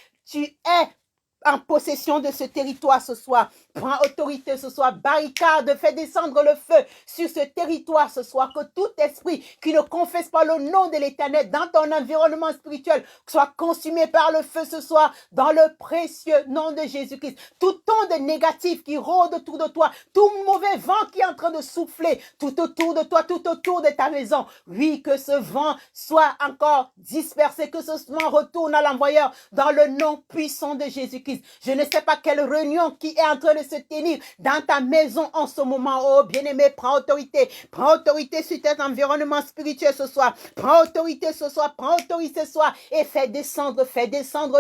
en possession de ce territoire ce soir. Prends autorité ce soir. Barricade, fais descendre le feu sur ce territoire ce soir. Que tout esprit qui ne confesse pas le nom de l'Éternel dans ton environnement spirituel soit consumé par le feu ce soir dans le précieux nom de Jésus-Christ. Tout onde négatif qui rôde autour de toi, tout mauvais vent qui est en train de souffler tout autour de toi, tout autour de ta maison. Oui, que ce vent soit encore dispersé, que ce vent retourne à l'envoyeur dans le nom puissant de Jésus-Christ. Je ne sais pas quelle réunion qui est en train de se tenir dans ta maison en ce moment. Oh, bien-aimé, prends autorité. Prends autorité sur cet environnement spirituel ce soir. Prends autorité ce soir. Prends autorité ce soir et fais descendre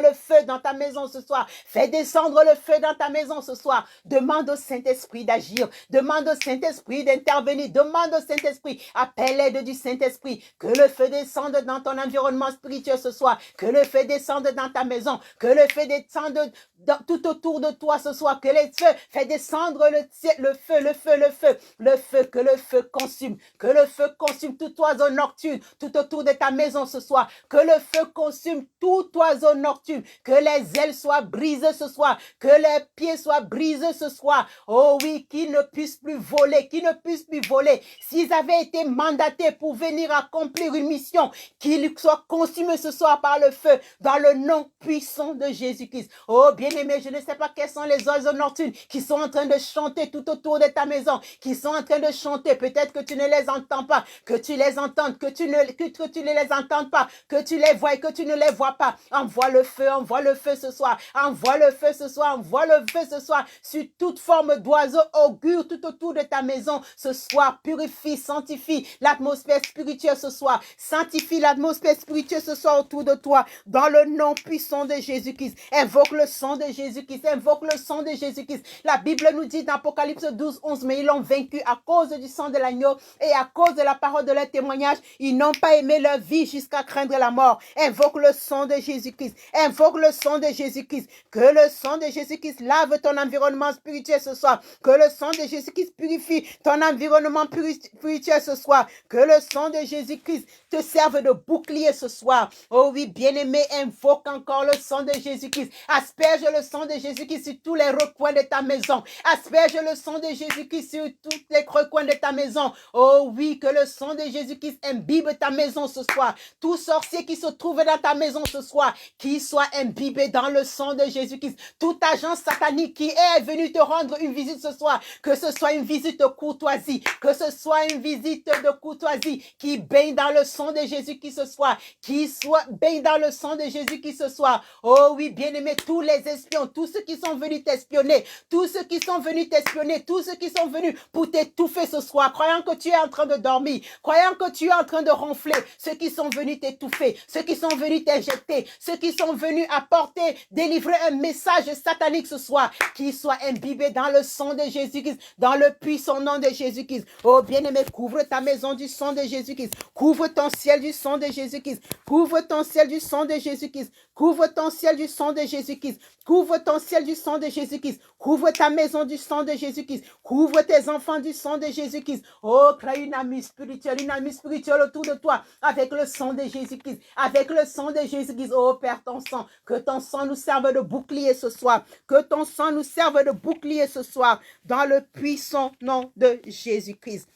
le feu dans ta maison ce soir. Fais descendre le feu dans ta maison ce soir. Demande au Saint-Esprit d'agir. Demande au Saint-Esprit d'intervenir. Demande au Saint-Esprit. Appelle l'aide du Saint-Esprit. Que le feu descende dans ton environnement spirituel ce soir. Que le feu descende dans ta maison. Que le feu descende tout autour de toi ce soir, que les feux, fais descendre le feu, que le feu consume tout oiseau nocturne, tout autour de ta maison ce soir, que le feu consume tout oiseau nocturne, que les ailes soient brisées ce soir, que les pieds soient brisés ce soir, oh oui, qu'ils ne puissent plus voler, s'ils avaient été mandatés pour venir accomplir une mission, qu'ils soient consumés ce soir par le feu, dans le nom puissant de Jésus-Christ. Oh bien-aimé, je ne sais pas quels sont les oiseaux nocturnes qui sont en train de chanter tout autour de ta maison, qui sont en train de chanter. Peut-être que tu ne les entends pas, que tu les entends, que tu ne les entends pas, que tu les vois et que tu ne les vois pas. Envoie le feu ce soir. Envoie le feu ce soir. Envoie le feu ce soir sur toute forme d'oiseau augure tout autour de ta maison ce soir. Purifie, sanctifie l'atmosphère spirituelle ce soir. Sanctifie l'atmosphère spirituelle ce soir autour de toi. Dans le nom puissant de Jésus-Christ. Invoque le sang de Jésus-Christ. Invoque le sang de Jésus-Christ. La Bible nous dit dans Apocalypse 12, 11, mais ils l'ont vaincu à cause du sang de l'agneau et à cause de la parole de leur témoignage. Ils n'ont pas aimé leur vie jusqu'à craindre la mort. Invoque le sang de Jésus-Christ. Invoque le sang de Jésus-Christ. Que le sang de Jésus-Christ lave ton environnement spirituel ce soir. Que le sang de Jésus-Christ purifie ton environnement spirituel ce soir. Que le sang de Jésus-Christ te serve de bouclier ce soir. Oh oui, bien-aimé, invoque encore le sang de Jésus-Christ. Asperge le sang de Jésus-Christ sur tous les recoins de ta maison. Asperge le sang de Jésus-Christ sur tous les recoins de ta maison. Oh oui, que le sang de Jésus-Christ imbibe ta maison ce soir. Tout sorcier qui se trouve dans ta maison ce soir, qu'il soit imbibé dans le sang de Jésus-Christ. Tout agent satanique qui est venu te rendre une visite ce soir, que ce soit une visite de courtoisie, que ce soit une visite de courtoisie qui baigne dans le sang de Jésus-Christ ce soir, qui soit baigne dans le sang de Jésus-Christ ce soir. Oh oui, bien-aimé, tous les espions, tous ceux qui sont venus t'espionner, tous ceux qui sont venus pour t'étouffer ce soir, croyant que tu es en train de dormir, croyant que tu es en train de ronfler, ceux qui sont venus t'étouffer, ceux qui sont venus t'injecter, ceux qui sont venus apporter, délivrer un message satanique ce soir, qu'ils soient imbibés dans le sang de Jésus-Christ, dans le puissant nom de Jésus-Christ. Oh bien-aimé, couvre ta maison du sang de Jésus-Christ, couvre ton ciel du sang de Jésus-Christ, couvre ton ciel du sang de Jésus-Christ, couvre ton ciel du sang de Jésus-Christ, couvre ton ciel du sang de Jésus-Christ, couvre ta maison du sang de Jésus-Christ, couvre tes enfants du sang de Jésus-Christ. Oh, crée une amie spirituelle autour de toi, avec le sang de Jésus-Christ, avec le sang de Jésus-Christ. Oh Père, ton sang, que ton sang nous serve de bouclier ce soir, que ton sang nous serve de bouclier ce soir, dans le puissant nom de Jésus-Christ.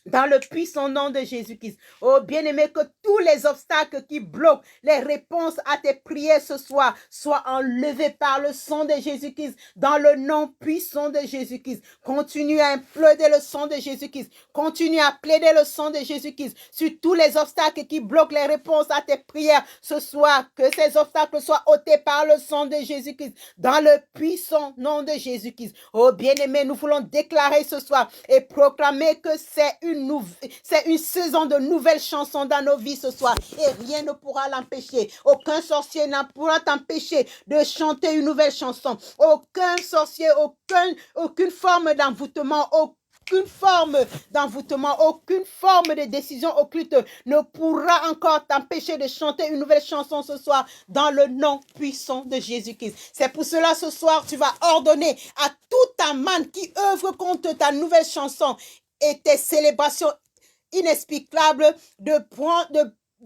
Dans le puissant nom de Jésus-Christ. Oh bien-aimé, que tous les obstacles qui bloquent les réponses à tes prières ce soir soient enlevés par le sang de Jésus-Christ. Dans le nom puissant de Jésus-Christ. Continue à plaider le sang de Jésus-Christ. Continue à plaider le sang de Jésus-Christ sur tous les obstacles qui bloquent les réponses à tes prières ce soir. Que ces obstacles soient ôtés par le sang de Jésus-Christ. Dans le puissant nom de Jésus-Christ. Oh bien-aimé, nous voulons déclarer ce soir et proclamer que c'est une saison de nouvelles chansons dans nos vies ce soir et rien ne pourra l'empêcher. Aucun sorcier ne pourra t'empêcher de chanter une nouvelle chanson. Aucun sorcier, aucune forme d'envoûtement, aucune forme de décision occulte ne pourra encore t'empêcher de chanter une nouvelle chanson ce soir dans le nom puissant de Jésus-Christ. C'est pour cela ce soir tu vas ordonner à tout amant qui œuvre contre ta nouvelle chanson et tes célébrations inexplicables de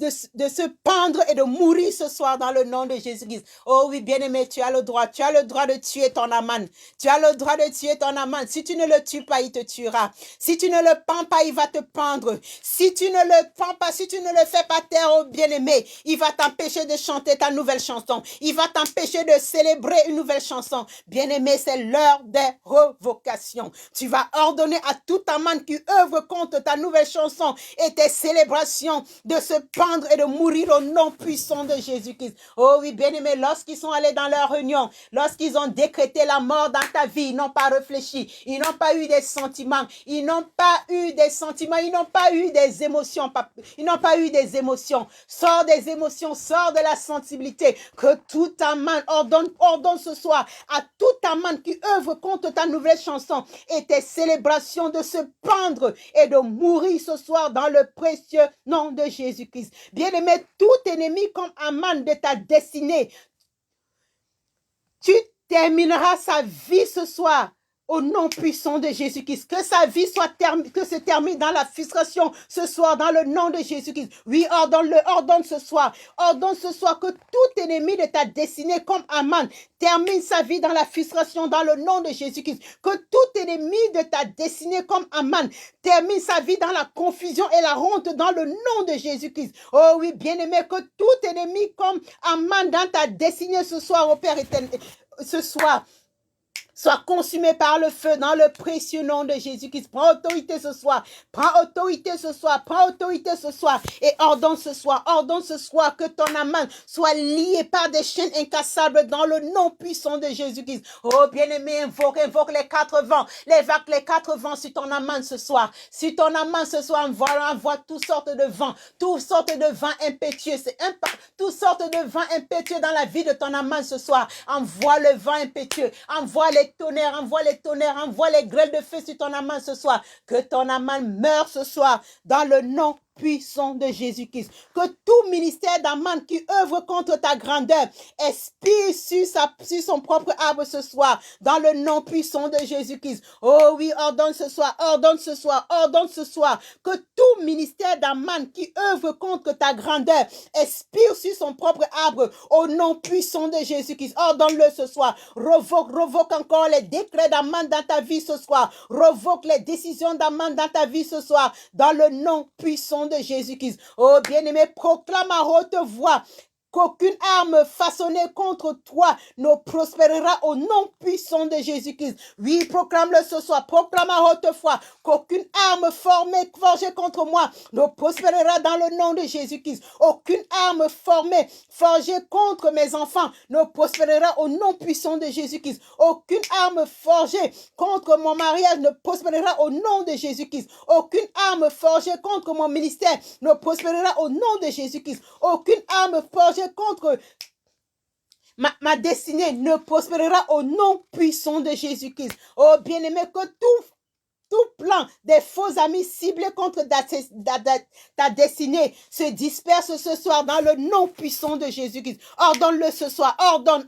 se pendre et de mourir ce soir dans le nom de Jésus-Christ. Oh oui, bien-aimé, tu as le droit de tuer ton amant. Tu as le droit de tuer ton amant. Si tu ne le tues pas, il te tuera. Si tu ne le pends pas, il va te pendre. Si tu ne le pends pas, si tu ne le fais pas taire, oh bien-aimé, il va t'empêcher de chanter ta nouvelle chanson. Il va t'empêcher de célébrer une nouvelle chanson. Bien-aimé, c'est l'heure des revocations. Tu vas ordonner à tout amant qui œuvre contre ta nouvelle chanson et tes célébrations de se pendre et de mourir au nom puissant de Jésus-Christ. Oh oui, bien-aimés, lorsqu'ils sont allés dans leur réunion, lorsqu'ils ont décrété la mort dans ta vie, ils n'ont pas réfléchi, ils n'ont pas eu des sentiments, ils n'ont pas eu des émotions, ils n'ont pas eu des émotions. Sors des émotions, sors de la sensibilité, que tout amant ordonne ce soir à tout amant qui œuvre contre ta nouvelle chanson et tes célébrations de se pendre et de mourir ce soir dans le précieux nom de Jésus-Christ. Bien-aimé, tout ennemi comme Aman de ta destinée, tu termineras sa vie ce soir au nom puissant de Jésus-Christ. Que sa vie se termine dans la frustration ce soir, dans le nom de Jésus-Christ. Oui, ordonne ce soir que tout ennemi de ta destinée comme Aman termine sa vie dans la frustration, dans le nom de Jésus-Christ. Que tout ennemi de ta destinée comme Aman termine sa vie dans la confusion et la honte dans le nom de Jésus-Christ. Oh oui, bien-aimé, que tout ennemi comme Aman dans ta destinée ce soir, au Père éternel, ce soir, soit consumé par le feu dans le précieux nom de Jésus-Christ. Prends autorité ce soir. Prends autorité ce soir. Et ordonne ce soir que ton amant soit lié par des chaînes incassables dans le nom puissant de Jésus-Christ. Oh bien-aimé, invoque les 4 vents. Les 4 vents sur ton amant ce soir. Sur ton amant ce soir, envoie toutes sortes de vents. Toutes sortes de vents impétueux. Toutes sortes de vents impétueux dans la vie de ton amant ce soir. Envoie le vent impétueux. Envoie les tonnerres, envoie les grêles de feu sur ton amant ce soir. Que ton amant meure ce soir dans le nom puissant de Jésus-Christ. Que tout ministère d'Aman qui œuvre contre ta grandeur expire sur son propre arbre ce soir, dans le nom puissant de Jésus-Christ. Oh oui, ordonne ce soir, que tout ministère d'Aman qui œuvre contre ta grandeur expire sur son propre arbre, au nom puissant de Jésus-Christ. Ordonne-le ce soir. Revoque encore les décrets d'Aman dans ta vie ce soir. Revoque les décisions d'Aman dans ta vie ce soir, dans le nom puissant de Jésus-Christ. Oh bien-aimé, proclame à haute voix qu'aucune arme façonnée contre toi ne prospérera au nom puissant de Jésus-Christ. Oui, proclame-le ce soir. Proclame à haute voix qu'aucune arme forgée contre moi ne prospérera dans le nom de Jésus-Christ. Aucune arme forgée contre mes enfants ne prospérera au nom puissant de Jésus-Christ. Aucune arme forgée contre mon mariage ne prospérera au nom de Jésus-Christ. Aucune arme forgée contre mon ministère ne prospérera au nom de Jésus-Christ. Aucune arme forgée contre ma destinée ne prospérera au nom puissant de Jésus-Christ. Oh bien-aimé, que tout plan des faux amis ciblés contre ta destinée se disperse ce soir dans le nom puissant de Jésus-Christ. Ordonne-le ce soir. Ordonne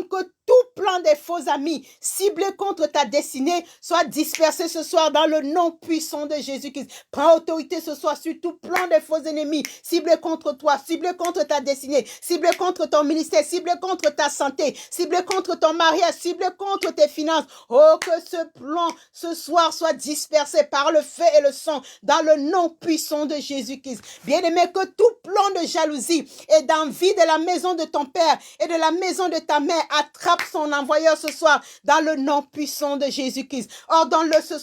que tout plan des faux amis ciblé contre ta destinée soit dispersé ce soir dans le nom puissant de Jésus-Christ. Prends autorité ce soir sur tout plan des faux ennemis ciblés contre toi, ciblés contre ta destinée, ciblés contre ton ministère, ciblés contre ta santé, ciblés contre ton mariage, ciblés contre tes finances. Oh, que ce plan ce soir soit dispersé par le feu et le sang dans le nom puissant de Jésus-Christ. Bien-aimé, que tout plan de jalousie et d'envie de la maison de ton père et de la maison de ta mère attrape son envoyeur ce soir dans le nom puissant de Jésus-Christ. Ordonne-le ce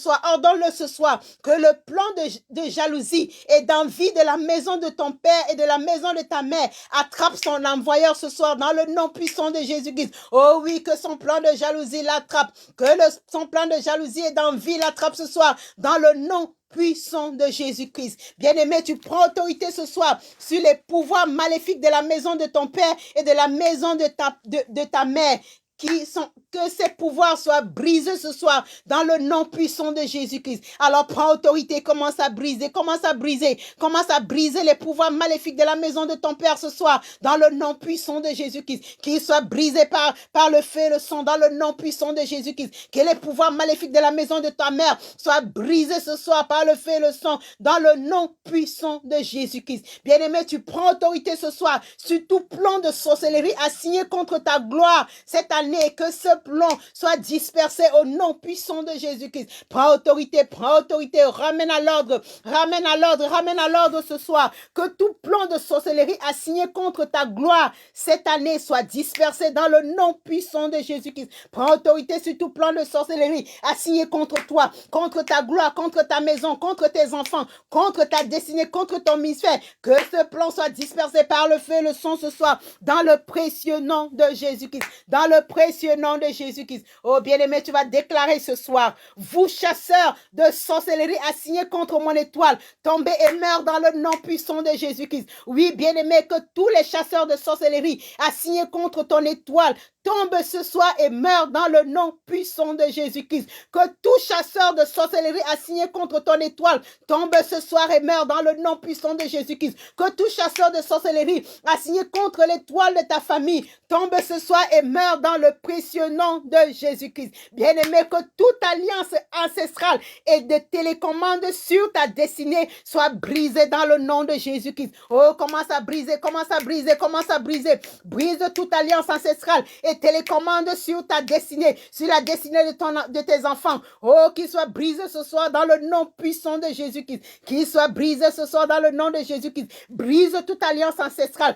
soir, que le plan de jalousie et d'envie de la maison de ton père et de la maison de ta mère attrape son envoyeur ce soir dans le nom puissant de Jésus-Christ. Oh oui, que son plan de jalousie l'attrape, que son plan de jalousie et d'envie l'attrape ce soir dans le nom puissant de Jésus-Christ. Bien-aimé, tu prends autorité ce soir sur les pouvoirs maléfiques de la maison de ton père et de la maison de ta mère. Que ces pouvoirs soient brisés ce soir dans le nom puissant de Jésus-Christ. Alors prends autorité, commence à briser les pouvoirs maléfiques de la maison de ton père ce soir dans le nom puissant de Jésus-Christ. Qu'ils soient brisés par le feu et le sang dans le nom puissant de Jésus-Christ. Que les pouvoirs maléfiques de la maison de ta mère soient brisés ce soir par le feu et le sang dans le nom puissant de Jésus-Christ. Bien-aimé, tu prends autorité ce soir sur tout plan de sorcellerie assigné contre ta gloire cette année. Que ce plan soit dispersé au nom puissant de Jésus-Christ. Prends autorité, ramène à l'ordre ce soir. Que tout plan de sorcellerie assigné contre ta gloire cette année soit dispersé dans le nom puissant de Jésus-Christ. Prends autorité sur tout plan de sorcellerie assigné contre toi, contre ta gloire, contre ta maison, contre tes enfants, contre ta destinée, contre ton ministère. Que ce plan soit dispersé par le feu et le sang ce soir dans le précieux nom de Jésus-Christ. Dans le précieux nom de Jésus-Christ. Oh bien-aimé, tu vas déclarer ce soir: vous chasseurs de sorcellerie assignés contre mon étoile, tombez et meurent dans le nom puissant de Jésus-Christ. Oui, bien-aimé, que tous les chasseurs de sorcellerie assignés contre ton étoile tombe ce soir et meurt dans le nom puissant de Jésus-Christ. Que tout chasseur de sorcellerie assigné contre ton étoile tombe ce soir et meurt dans le nom puissant de Jésus-Christ. Que tout chasseur de sorcellerie assigné contre l'étoile de ta famille tombe ce soir et meurt dans le précieux nom de Jésus-Christ. Bien-aimé, que toute alliance ancestrale et de télécommande sur ta destinée soit brisée dans le nom de Jésus-Christ. Oh, commence à briser. Brise toute alliance ancestrale et télécommande sur ta destinée, sur la destinée de tes enfants. Oh, qu'il soit brisé ce soir dans le nom puissant de Jésus-Christ. Qu'il soit brisé ce soir dans le nom de Jésus-Christ. Brise toute alliance ancestrale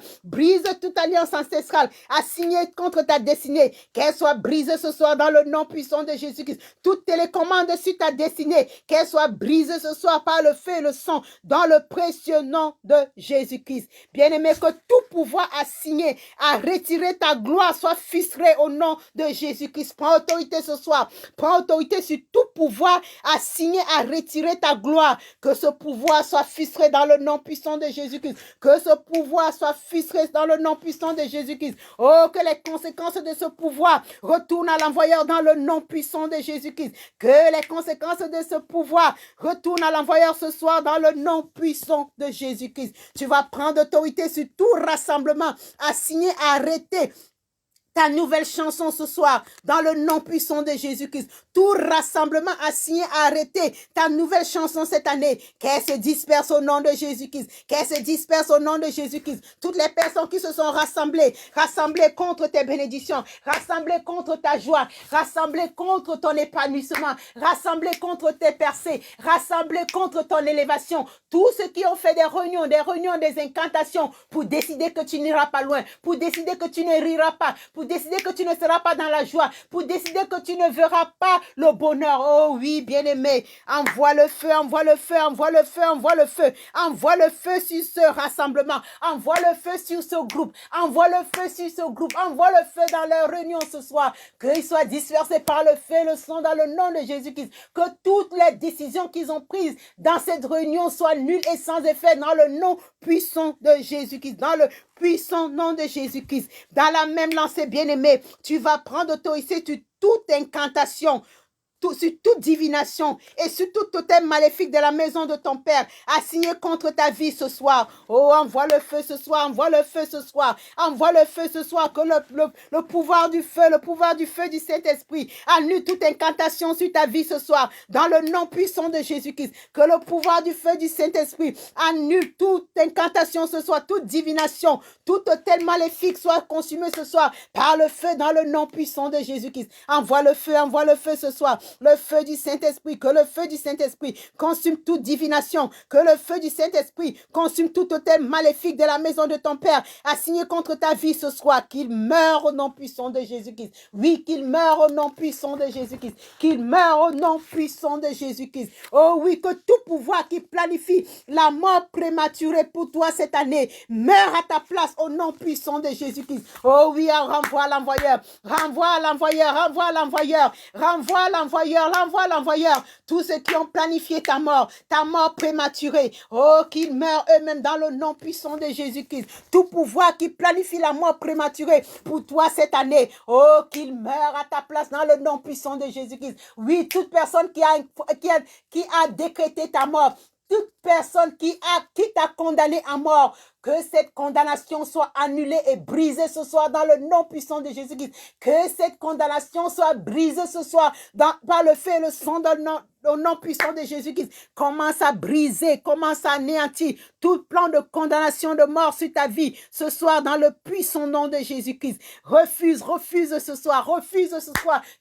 assignée contre ta destinée. Qu'elle soit brisée ce soir dans le nom puissant de Jésus-Christ. Toute télécommande sur ta destinée, qu'elle soit brisée ce soir par le feu et le sang dans le précieux nom de Jésus-Christ. Bien-aimé, que tout pouvoir assigné à retirer ta gloire soit ficelé au nom de Jésus-Christ. Prends autorité ce soir. Prends autorité sur tout pouvoir assigné à retirer ta gloire. Que ce pouvoir soit ficelé dans le nom puissant de Jésus-Christ. Que ce pouvoir soit ficelé dans le nom puissant de Jésus-Christ. Oh, que les conséquences de ce pouvoir retournent à l'envoyeur dans le nom puissant de Jésus-Christ. Que les conséquences de ce pouvoir retournent à l'envoyeur ce soir dans le nom puissant de Jésus-Christ. Tu vas prendre autorité sur tout rassemblement assigné à arrêter ta nouvelle chanson ce soir, dans le nom puissant de Jésus-Christ. Tout rassemblement assigné à arrêter ta nouvelle chanson cette année, qu'elle se disperse au nom de Jésus-Christ. Qu'elle se disperse au nom de Jésus-Christ. Toutes les personnes qui se sont rassemblées contre tes bénédictions, rassemblées contre ta joie, rassemblées contre ton épanouissement, rassemblées contre tes percées, rassemblées contre ton élévation. Tous ceux qui ont fait des réunions, des incantations pour décider que tu n'iras pas loin, pour décider que tu ne riras pas, pour décider que tu ne seras pas dans la joie, pour décider que tu ne verras pas le bonheur. Oh oui, bien-aimé, envoie le feu sur ce rassemblement, envoie le feu sur ce groupe, envoie le feu dans leur réunion ce soir, qu'ils soient dispersés par le feu et le sang dans le nom de Jésus-Christ, que toutes les décisions qu'ils ont prises dans cette réunion soient nulles et sans effet dans le nom puissant de Jésus-Christ, dans le puissant nom de Jésus-Christ. Dans la même lancée, bien-aimé, tu vas prendre autorité sur toute incantation sur toute divination et sur tout totem maléfique de la maison de ton Père, assigné contre ta vie ce soir. Oh, envoie le feu ce soir, envoie le feu ce soir, envoie le feu ce soir, que le pouvoir du feu du Saint-Esprit annule toute incantation sur ta vie ce soir, dans le nom puissant de Jésus-Christ. Que le pouvoir du feu du Saint-Esprit annule toute incantation ce soir, toute divination, tout totem maléfique soit consumé ce soir par le feu dans le nom puissant de Jésus-Christ. Envoie le feu ce soir. Le feu du Saint-Esprit, que le feu du Saint-Esprit consume toute divination, que le feu du Saint-Esprit consume tout totem maléfique de la maison de ton Père, assigné contre ta vie ce soir, qu'il meure au nom puissant de Jésus-Christ. Oui, qu'il meure au nom puissant de Jésus-Christ, qu'il meure au nom puissant de Jésus-Christ. Oh oui, que tout pouvoir qui planifie la mort prématurée pour toi cette année meure à ta place au nom puissant de Jésus-Christ. Oh oui, renvoie l'envoyeur, renvoie l'envoyeur, renvoie l'envoyeur, renvoie l'envoyeur, renvoie l'envoyeur. Tous ceux qui ont planifié ta mort prématurée, oh, qu'ils meurent eux-mêmes dans le nom puissant de Jésus-Christ. Tout pouvoir qui planifie la mort prématurée pour toi cette année, oh, qu'ils meurent à ta place dans le nom puissant de Jésus-Christ. Oui, toute personne qui a décrété ta mort, toute personne qui t'a condamné à mort, que cette condamnation soit annulée et brisée ce soir dans le nom puissant de Jésus-Christ. Que cette condamnation soit brisée ce soir par le feu et le sang au nom puissant de Jésus-Christ. Commence à briser, commence à anéantir tout plan de condamnation de mort sur ta vie ce soir dans le puissant nom de Jésus-Christ. Refuse ce soir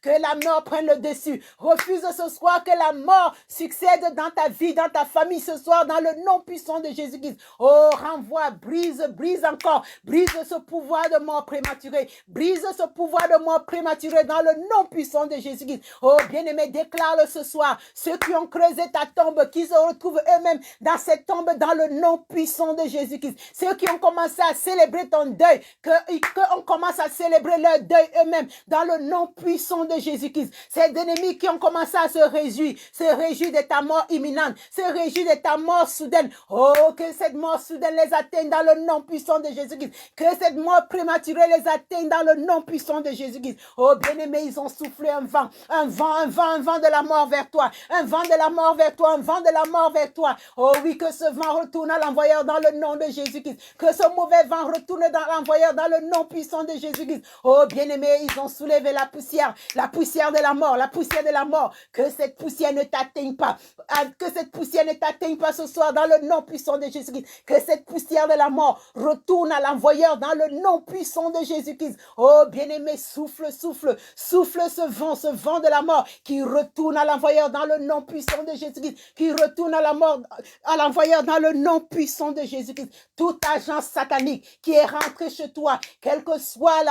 que la mort prenne le dessus. Refuse ce soir que la mort succède dans ta vie, dans ta famille ce soir dans le nom puissant de Jésus-Christ. Oh, renvoie, brise encore, brise ce pouvoir de mort prématuré, brise ce pouvoir de mort prématuré dans le nom puissant de Jésus-Christ. Oh, bien-aimé, déclare-le ce soir. Ceux qui ont creusé ta tombe, qui se retrouvent eux-mêmes dans cette tombe dans le nom puissant de Jésus-Christ. Ceux qui ont commencé à célébrer ton deuil, qu'on commence à célébrer leur deuil eux-mêmes dans le nom puissant de Jésus-Christ. Ces ennemis qui ont commencé à se réjouir de ta mort imminente, se réjouir de ta mort soudaine. Oh, que cette mort soudaine les atteigne dans le nom puissant de Jésus-Christ. Que cette mort prématurée les atteigne dans le nom puissant de Jésus-Christ. Oh, bien-aimés, ils ont soufflé un vent de la mort vers toi. Un vent de la mort vers toi, un vent de la mort vers toi. Oh oui, que ce vent retourne à l'envoyeur dans le nom de Jésus-Christ. Que ce mauvais vent retourne dans l'envoyeur dans le nom puissant de Jésus-Christ. Oh, bien-aimés, ils ont soulevé la poussière de la mort, la poussière de la mort. Que cette poussière ne t'atteigne pas. Que cette poussière ne t'atteigne pas ce soir dans le nom puissant de Jésus-Christ. Que cette poussière de la mort retourne à l'envoyeur dans le nom puissant de Jésus-Christ. Oh, bien-aimé, souffle ce vent de la mort qui retourne à l'envoyeur dans le nom puissant de Jésus-Christ, qui retourne à la mort, à l'envoyeur dans le nom puissant de Jésus-Christ. Toute agence satanique qui est rentrée chez toi, quel que soit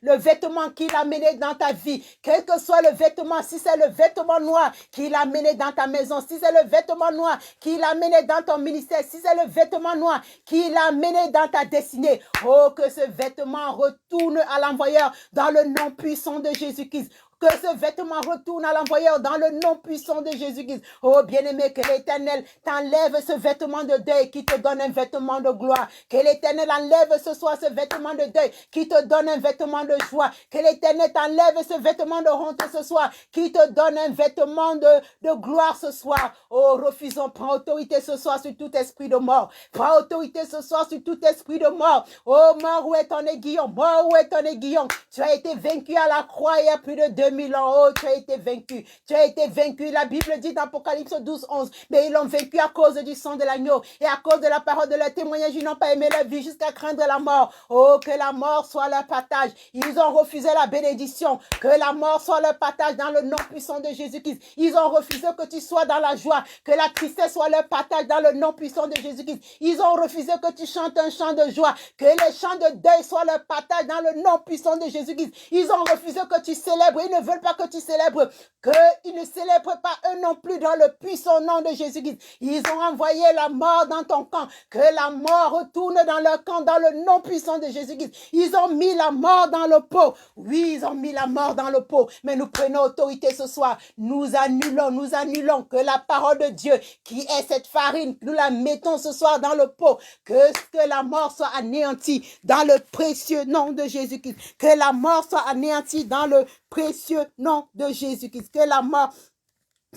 le vêtement qu'il a mené dans ta vie, quel que soit le vêtement, si c'est le vêtement noir qu'il a mené dans ta maison, si c'est le vêtement noir qu'il a mené dans ton ministère, si c'est le vêtement noir qu'il a mené dans ta destinée, oh, que ce vêtement retourne à l'envoyeur dans le nom puissant de Jésus-Christ. Que ce vêtement retourne à l'envoyeur dans le nom puissant de Jésus-Christ. Oh, bien-aimé, que l'Éternel t'enlève ce vêtement de deuil qui te donne un vêtement de gloire. Que l'Éternel enlève ce soir ce vêtement de deuil qui te donne un vêtement de joie. Que l'Éternel t'enlève ce vêtement de honte ce soir qui te donne un vêtement de gloire ce soir. Oh, refusons, prends autorité ce soir sur tout esprit de mort. Prends autorité ce soir sur tout esprit de mort. Oh, mort, où est ton aiguillon? Mort, où est ton aiguillon? Tu as été vaincu à la croix il y a plus de 2000 ans. Oh, tu as été vaincu. Tu as été vaincu. La Bible dit dans Apocalypse 12, 11, mais ils l'ont vaincu à cause du sang de l'agneau et à cause de la parole de leur témoignage. Ils n'ont pas aimé la vie jusqu'à craindre la mort. Oh, que la mort soit leur partage. Ils ont refusé la bénédiction. Que la mort soit leur partage dans le nom puissant de Jésus-Christ. Ils ont refusé que tu sois dans la joie. Que la tristesse soit leur partage dans le nom puissant de Jésus-Christ. Ils ont refusé que tu chantes un chant de joie. Que les chants de deuil soient leur partage dans le nom puissant de Jésus-Christ. Ils ont refusé que tu célèbres. Ils ne veulent pas que tu célèbres. Qu'ils ne célèbrent pas eux non plus dans le puissant nom de Jésus-Christ. Ils ont envoyé la mort dans ton camp. Que la mort retourne dans leur camp dans le nom puissant de Jésus-Christ. Ils ont mis la mort dans le pot. Oui, ils ont mis la mort dans le pot. Mais nous prenons autorité ce soir. Nous annulons que la parole de Dieu qui est cette farine, nous la mettons ce soir dans le pot. Que la mort soit anéantie dans le précieux nom de Jésus-Christ. Que la mort soit anéantie dans le précieux précieux nom de Jésus-Christ. Que la mort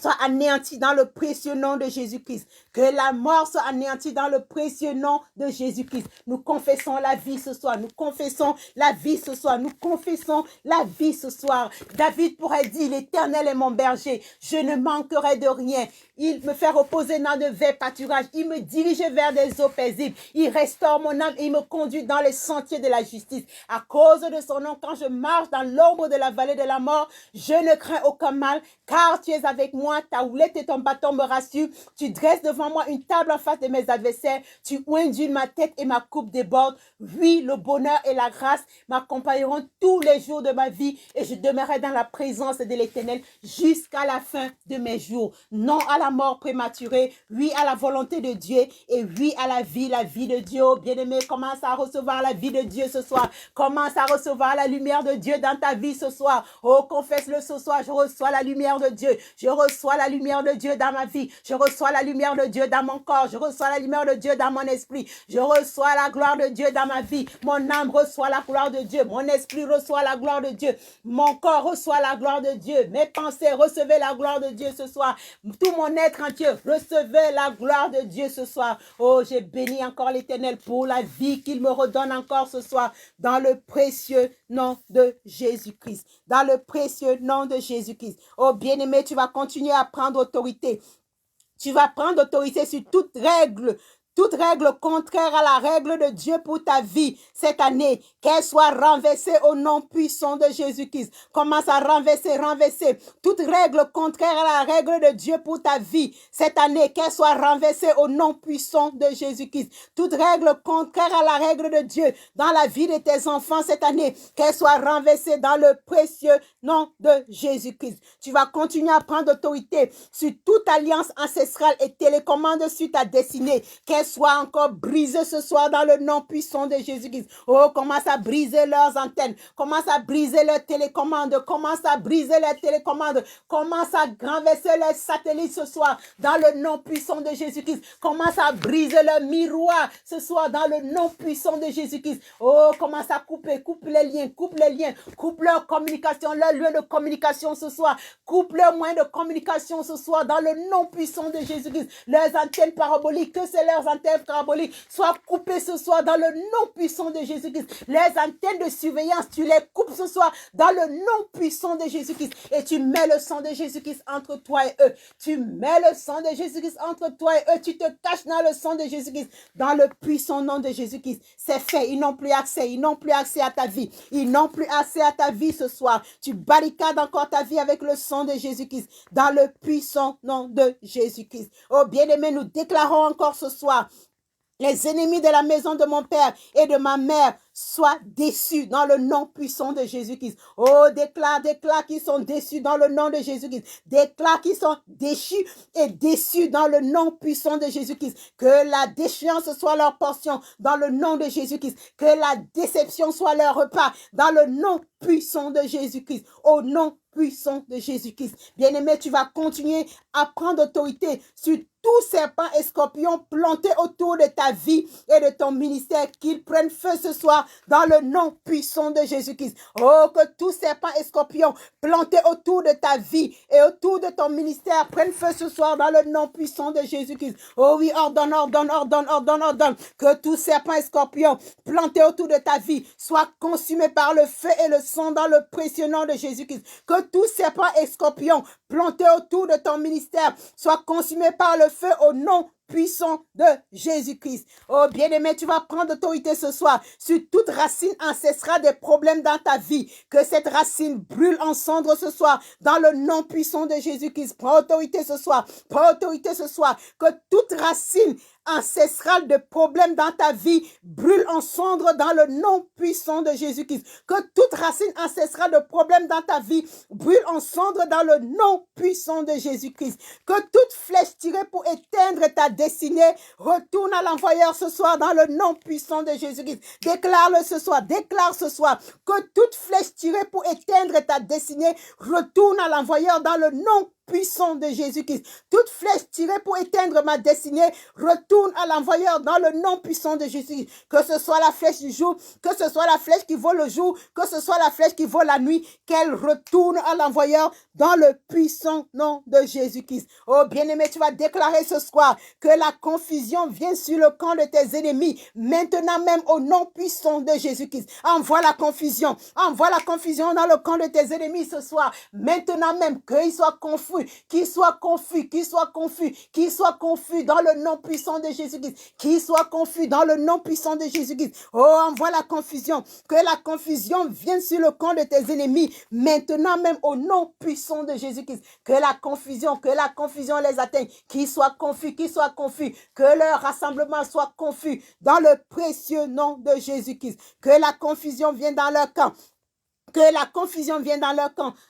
soit anéanti dans le précieux nom de Jésus-Christ. Que la mort soit anéantie dans le précieux nom de Jésus-Christ. Nous confessons la vie ce soir. Nous confessons la vie ce soir. Nous confessons la vie ce soir. David pourrait dire, l'Éternel est mon berger. Je ne manquerai de rien. Il me fait reposer dans de verts pâturages. Il me dirige vers des eaux paisibles. Il restaure mon âme et il me conduit dans les sentiers de la justice. À cause de son nom, quand je marche dans l'ombre de la vallée de la mort, je ne crains aucun mal, car tu es avec moi. Ta houlette et ton bâton me rassurent. Tu dresses devant moi une table en face de mes adversaires. Tu oins d'huile ma tête et ma coupe déborde. Oui, le bonheur et la grâce m'accompagneront tous les jours de ma vie et je demeurerai dans la présence de l'Éternel jusqu'à la fin de mes jours. Non à la mort prématurée, oui à la volonté de Dieu et oui à la vie de Dieu. Oh, bien-aimé, commence à recevoir la vie de Dieu ce soir. Commence à recevoir la lumière de Dieu dans ta vie ce soir. Oh, confesse-le ce soir, je reçois la lumière de Dieu. Je reçois la lumière de Dieu dans ma vie. Je reçois la lumière de Dieu dans mon corps. Je reçois la lumière de Dieu dans mon esprit. Je reçois la gloire de Dieu dans ma vie. Mon âme reçoit la gloire de Dieu. Mon esprit reçoit la gloire de Dieu. Mon corps reçoit la gloire de Dieu. Mes pensées, recevez la gloire de Dieu ce soir. Tout mon être entier, recevez la gloire de Dieu ce soir. Oh, j'ai béni encore l'Éternel pour la vie qu'il me redonne encore ce soir dans le précieux nom de Jésus-Christ. Dans le précieux nom de Jésus-Christ. Oh, bien-aimé, tu vas continuer à prendre autorité. Tu vas prendre autorité sur toute règle contraire à la règle de Dieu pour ta vie cette année, qu'elle soit renversée au nom puissant de Jésus-Christ. Commence à renverser toute règle contraire à la règle de Dieu pour ta vie cette année, qu'elle soit renversée au nom puissant de Jésus-Christ. Toute règle contraire à la règle de Dieu dans la vie de tes enfants cette année, qu'elle soit renversée dans le précieux nom de Jésus-Christ. Tu vas continuer à prendre autorité sur toute alliance ancestrale et télécommande sur ta destinée, qu'elle soit encore brisée ce soir dans le nom puissant de Jésus-Christ. Oh, commence à briser leurs antennes, commence à briser leurs télécommandes, commence à briser leurs télécommandes, commence à renverser leurs satellites ce soir dans le nom puissant de Jésus-Christ. Commence à briser leurs miroirs ce soir dans le nom puissant de Jésus-Christ. Oh, commence à coupe les liens, coupe leur communication, leur lieu de communication ce soir, coupe leur moyen de communication ce soir dans le nom puissant de Jésus-Christ. Leurs antennes paraboliques, que c'est leurs antennes paraboliques soient coupées ce soir dans le nom puissant de Jésus-Christ. Les antennes de surveillance, tu les coupes ce soir dans le nom puissant de Jésus-Christ. Et tu mets le sang de Jésus-Christ entre toi et eux. Tu mets le sang de Jésus-Christ entre toi et eux. Tu te caches dans le sang de Jésus-Christ. Dans le puissant nom de Jésus-Christ. C'est fait. Ils n'ont plus accès. Ils n'ont plus accès à ta vie. Ils n'ont plus accès à ta vie ce soir. Tu barricades encore ta vie avec le sang de Jésus-Christ. Dans le puissant nom de Jésus-Christ. Oh bien-aimé, nous déclarons encore ce soir, les ennemis de la maison de mon père et de ma mère soient déçus dans le nom puissant de Jésus-Christ. Oh, déclare qu'ils sont déçus dans le nom de Jésus-Christ. Déclare qu'ils sont déchus et déçus dans le nom puissant de Jésus-Christ. Que la déchéance soit leur portion dans le nom de Jésus-Christ. Que la déception soit leur repas dans le nom puissant de Jésus-Christ. Au nom puissant de Jésus-Christ. Bien-aimé, tu vas continuer à prendre autorité sur tout serpent et scorpion plantés autour de ta vie et de ton ministère, qu'ils prennent feu ce soir dans le nom puissant de Jésus-Christ. Oh, que tout serpent et scorpion plantés autour de ta vie et autour de ton ministère prennent feu ce soir dans le nom puissant de Jésus-Christ. Oh oui, ordonne. Que tout serpent et scorpion plantés autour de ta vie soit consumé par le feu et le sang dans le précieux nom de Jésus-Christ. Que tout serpent et scorpion plantés autour de ton ministère soit consumé par le feu au nom puissant de Jésus-Christ. Oh bien-aimé, tu vas prendre autorité ce soir sur toute racine ancestrale des problèmes dans ta vie. Que cette racine brûle en cendres ce soir dans le nom puissant de Jésus-Christ. Prends autorité ce soir. Que toute racine ancestrale de problèmes dans ta vie brûle en cendres dans le nom puissant de Jésus-Christ. Que toute racine ancestrale de problèmes dans ta vie brûle en cendres dans le nom puissant de Jésus-Christ. Que toute flèche tirée pour éteindre ta destinée retourne à l'envoyeur ce soir dans le nom puissant de Jésus-Christ. Déclare ce soir que toute flèche tirée pour éteindre ta destinée retourne à l'envoyeur dans le nom puissant de Jésus-Christ. Toute flèche tirée pour éteindre ma destinée retourne à l'envoyeur dans le nom puissant de Jésus. Que ce soit la flèche du jour, que ce soit la flèche qui vole le jour, que ce soit la flèche qui vole la nuit, qu'elle retourne à l'envoyeur dans le puissant nom de Jésus-Christ. Oh bien-aimé, tu vas déclarer ce soir que la confusion vient sur le camp de tes ennemis, maintenant même au nom puissant de Jésus-Christ. Envoie la confusion dans le camp de tes ennemis ce soir, maintenant même, qu'ils soient confus, qu'ils soient confus dans le nom puissant de Jésus-Christ, qu'ils soient confus dans le nom puissant de Jésus-Christ. Oh, envoie la confusion, que la confusion vienne sur le camp de tes ennemis, maintenant même au nom puissant de Jésus-Christ, que la confusion les atteigne, qu'ils soient confus, que leur rassemblement soit confus dans le précieux nom de Jésus-Christ, que la confusion vienne dans leur camp,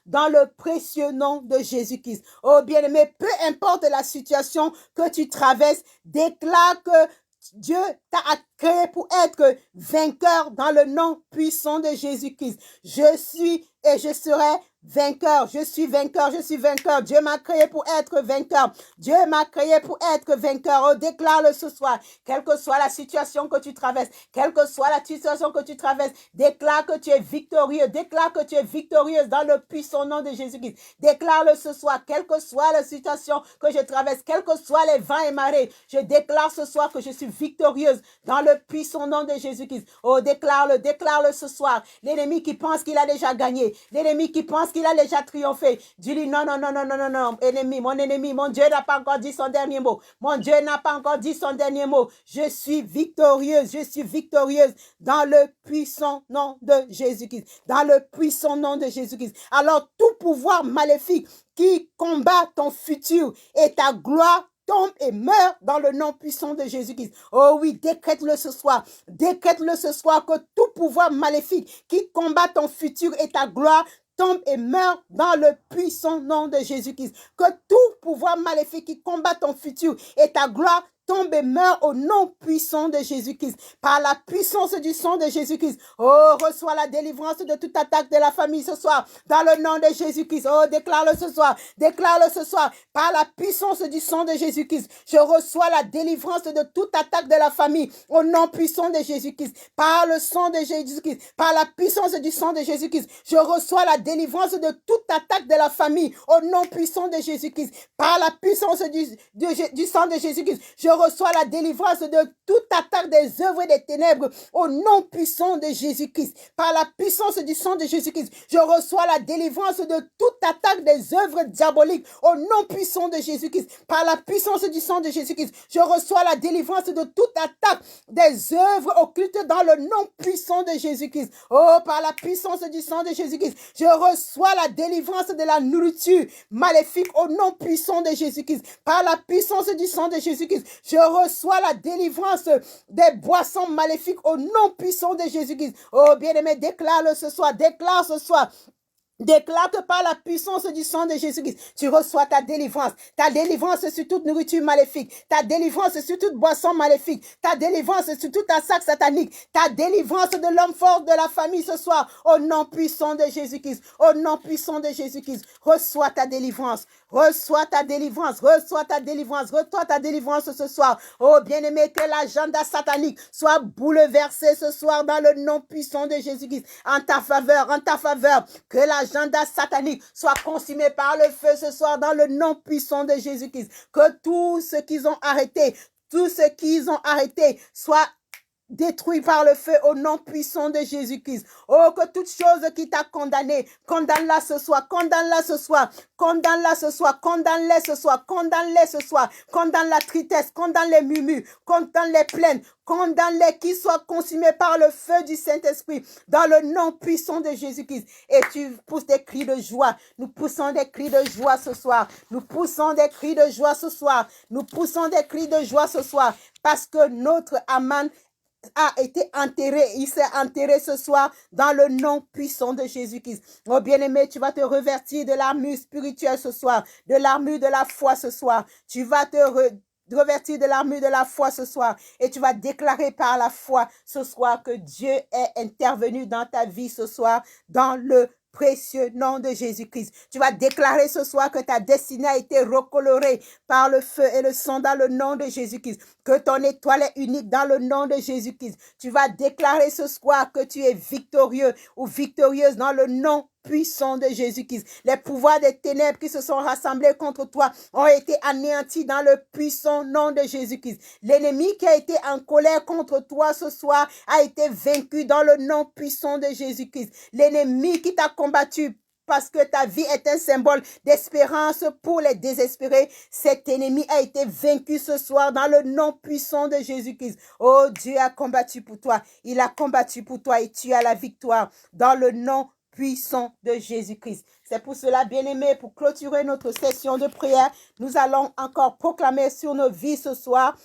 dans le précieux nom de Jésus-Christ. Oh bien-aimé, peu importe la situation que tu traverses, déclare que Dieu t'a créé pour être vainqueur dans le nom puissant de Jésus-Christ. Je suis et je serai vainqueur. Je suis vainqueur. Dieu m'a créé pour être vainqueur. Oh, déclare-le ce soir. Quelle que soit la situation que tu traverses, déclare que tu es victorieux. Déclare que tu es victorieuse dans le puissant nom de Jésus-Christ. Déclare-le ce soir. Quelle que soit la situation que je traverse, quels que soient les vents et marées, je déclare ce soir que je suis victorieuse dans le puissant nom de Jésus-Christ. Oh, déclare-le ce soir. L'ennemi qui pense qu'il a déjà gagné, l'ennemi qui pense qu'il a déjà triomphé, dis-lui non, mon ennemi, mon Dieu n'a pas encore dit son dernier mot. Je suis victorieuse dans le puissant nom de Jésus-Christ. Alors, tout pouvoir maléfique qui combat ton futur et ta gloire tombe et meurt dans le nom puissant de Jésus-Christ. Oh oui, décrète-le ce soir que tout pouvoir maléfique qui combat ton futur et ta gloire tombe et meurt dans le puissant nom de Jésus-Christ. Que tout pouvoir maléfique qui combat ton futur et ta gloire tombe et meurt au nom puissant de Jésus-Christ. Par la puissance du sang de Jésus-Christ. Oh, reçois la délivrance de toute attaque de la famille ce soir. Dans le nom de Jésus-Christ. Oh, déclare-le ce soir. Par la puissance du sang de Jésus-Christ. Je reçois la délivrance de toute attaque de la famille. Au nom puissant de Jésus-Christ. Par le sang de Jésus-Christ. Par la puissance du sang de Jésus-Christ. Je reçois la délivrance de toute attaque de la famille. Au nom puissant de Jésus-Christ. Par la puissance du sang de Jésus-Christ. Je reçois la délivrance de toute attaque des œuvres des ténèbres au nom puissant de Jésus-Christ. Par la puissance du sang de Jésus-Christ, je reçois la délivrance de toute attaque des œuvres diaboliques au nom puissant de Jésus-Christ. Par la puissance du sang de Jésus-Christ, je reçois la délivrance de toute attaque des œuvres occultes dans le nom puissant de Jésus-Christ. Oh, par la puissance du sang de Jésus-Christ, je reçois la délivrance de la nourriture maléfique au nom puissant de Jésus-Christ. Par la puissance du sang de Jésus-Christ, je reçois la délivrance des boissons maléfiques au nom puissant de Jésus-Christ. Oh bien-aimé, déclare ce soir. Déclare que par la puissance du sang de Jésus-Christ, tu reçois ta délivrance sur toute nourriture maléfique, ta délivrance sur toute boisson maléfique, ta délivrance sur toute attaque satanique, ta délivrance de l'homme fort de la famille ce soir, au nom puissant de Jésus-Christ, reçois ta délivrance ce soir. Oh bien-aimé, que l'agenda satanique soit bouleversé ce soir dans le nom puissant de Jésus-Christ, en ta faveur, que l'agenda satanique soit consumé par le feu ce soir dans le nom puissant de Jésus-Christ, que tout ce qu'ils ont arrêté soit détruit par le feu au nom puissant de Jésus-Christ. Oh, que toute chose qui t'a condamné, condamne-la ce soir, condamne-les ce soir, condamne la tristesse, condamne les murmures, condamne les plaintes, condamne-les, qu'ils soient consumés par le feu du Saint-Esprit, dans le nom puissant de Jésus-Christ. Et tu pousses des cris de joie. Nous poussons des cris de joie ce soir. Parce que notre Aman a été enterré. Il s'est enterré ce soir dans le nom puissant de Jésus-Christ. Oh bien-aimé, tu vas te revêtir de l'armure spirituelle ce soir, de l'armure de la foi ce soir. Tu vas te revêtir de l'armure de la foi ce soir et tu vas déclarer par la foi ce soir que Dieu est intervenu dans ta vie ce soir dans le précieux nom de Jésus-Christ. Tu vas déclarer ce soir que ta destinée a été recolorée par le feu et le sang dans le nom de Jésus-Christ. Que ton étoile est unique dans le nom de Jésus-Christ. Tu vas déclarer ce soir que tu es victorieux ou victorieuse dans le nom puissant de Jésus-Christ. Les pouvoirs des ténèbres qui se sont rassemblés contre toi ont été anéantis dans le puissant nom de Jésus-Christ. L'ennemi qui a été en colère contre toi ce soir a été vaincu dans le nom puissant de Jésus-Christ. L'ennemi qui t'a combattu parce que ta vie est un symbole d'espérance pour les désespérés. Cet ennemi a été vaincu ce soir dans le nom puissant de Jésus-Christ. Oh, Dieu a combattu pour toi. Il a combattu pour toi et tu as la victoire dans le nom puissant de Jésus-Christ. C'est pour cela, bien-aimés, pour clôturer notre session de prière, nous allons encore proclamer sur nos vies ce soir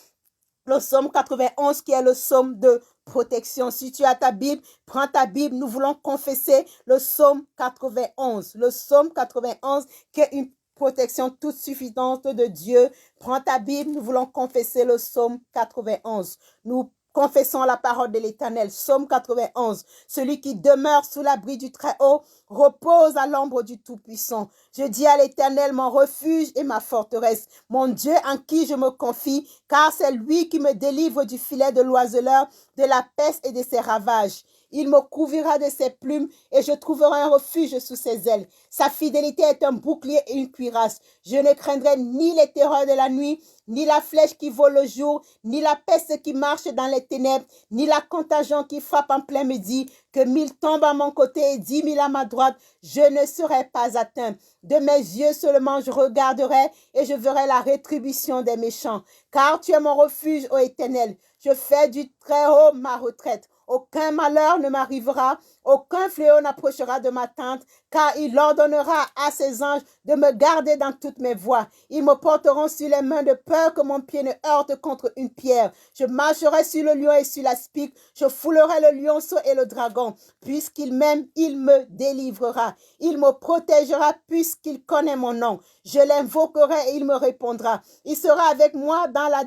le psaume 91 qui est le psaume de protection. Si tu as ta Bible, prends ta Bible. Nous voulons confesser le psaume 91. Le psaume 91 qui est une protection toute suffisante de Dieu. Prends ta Bible. Nous voulons confesser le psaume 91. Nous confessons la parole de l'Éternel. Psaume 91. Celui qui demeure sous l'abri du Très-Haut repose à l'ombre du Tout-Puissant. Je dis à l'Éternel, mon refuge et ma forteresse, mon Dieu en qui je me confie, car c'est lui qui me délivre du filet de l'oiseleur, de la peste et de ses ravages. Il me couvrira de ses plumes et je trouverai un refuge sous ses ailes. Sa fidélité est un bouclier et une cuirasse. Je ne craindrai ni les terreurs de la nuit, ni la flèche qui vole le jour, ni la peste qui marche dans les ténèbres, ni la contagion qui frappe en plein midi. Que 1000 tombent à mon côté et 10 000 à ma droite, je ne serai pas atteint. De mes yeux seulement je regarderai et je verrai la rétribution des méchants. Car tu es mon refuge, ô Éternel. Je fais du Très-Haut ma retraite. Aucun malheur ne m'arrivera, aucun fléau n'approchera de ma tente, car il ordonnera à ses anges de me garder dans toutes mes voies. Ils me porteront sur les mains de peur que mon pied ne heurte contre une pierre. Je marcherai sur le lion et sur l'aspic, je foulerai le lionceau et le dragon. Puisqu'il m'aime, il me délivrera. Il me protégera puisqu'il connaît mon nom. Je l'invoquerai et il me répondra. Il sera avec moi dans la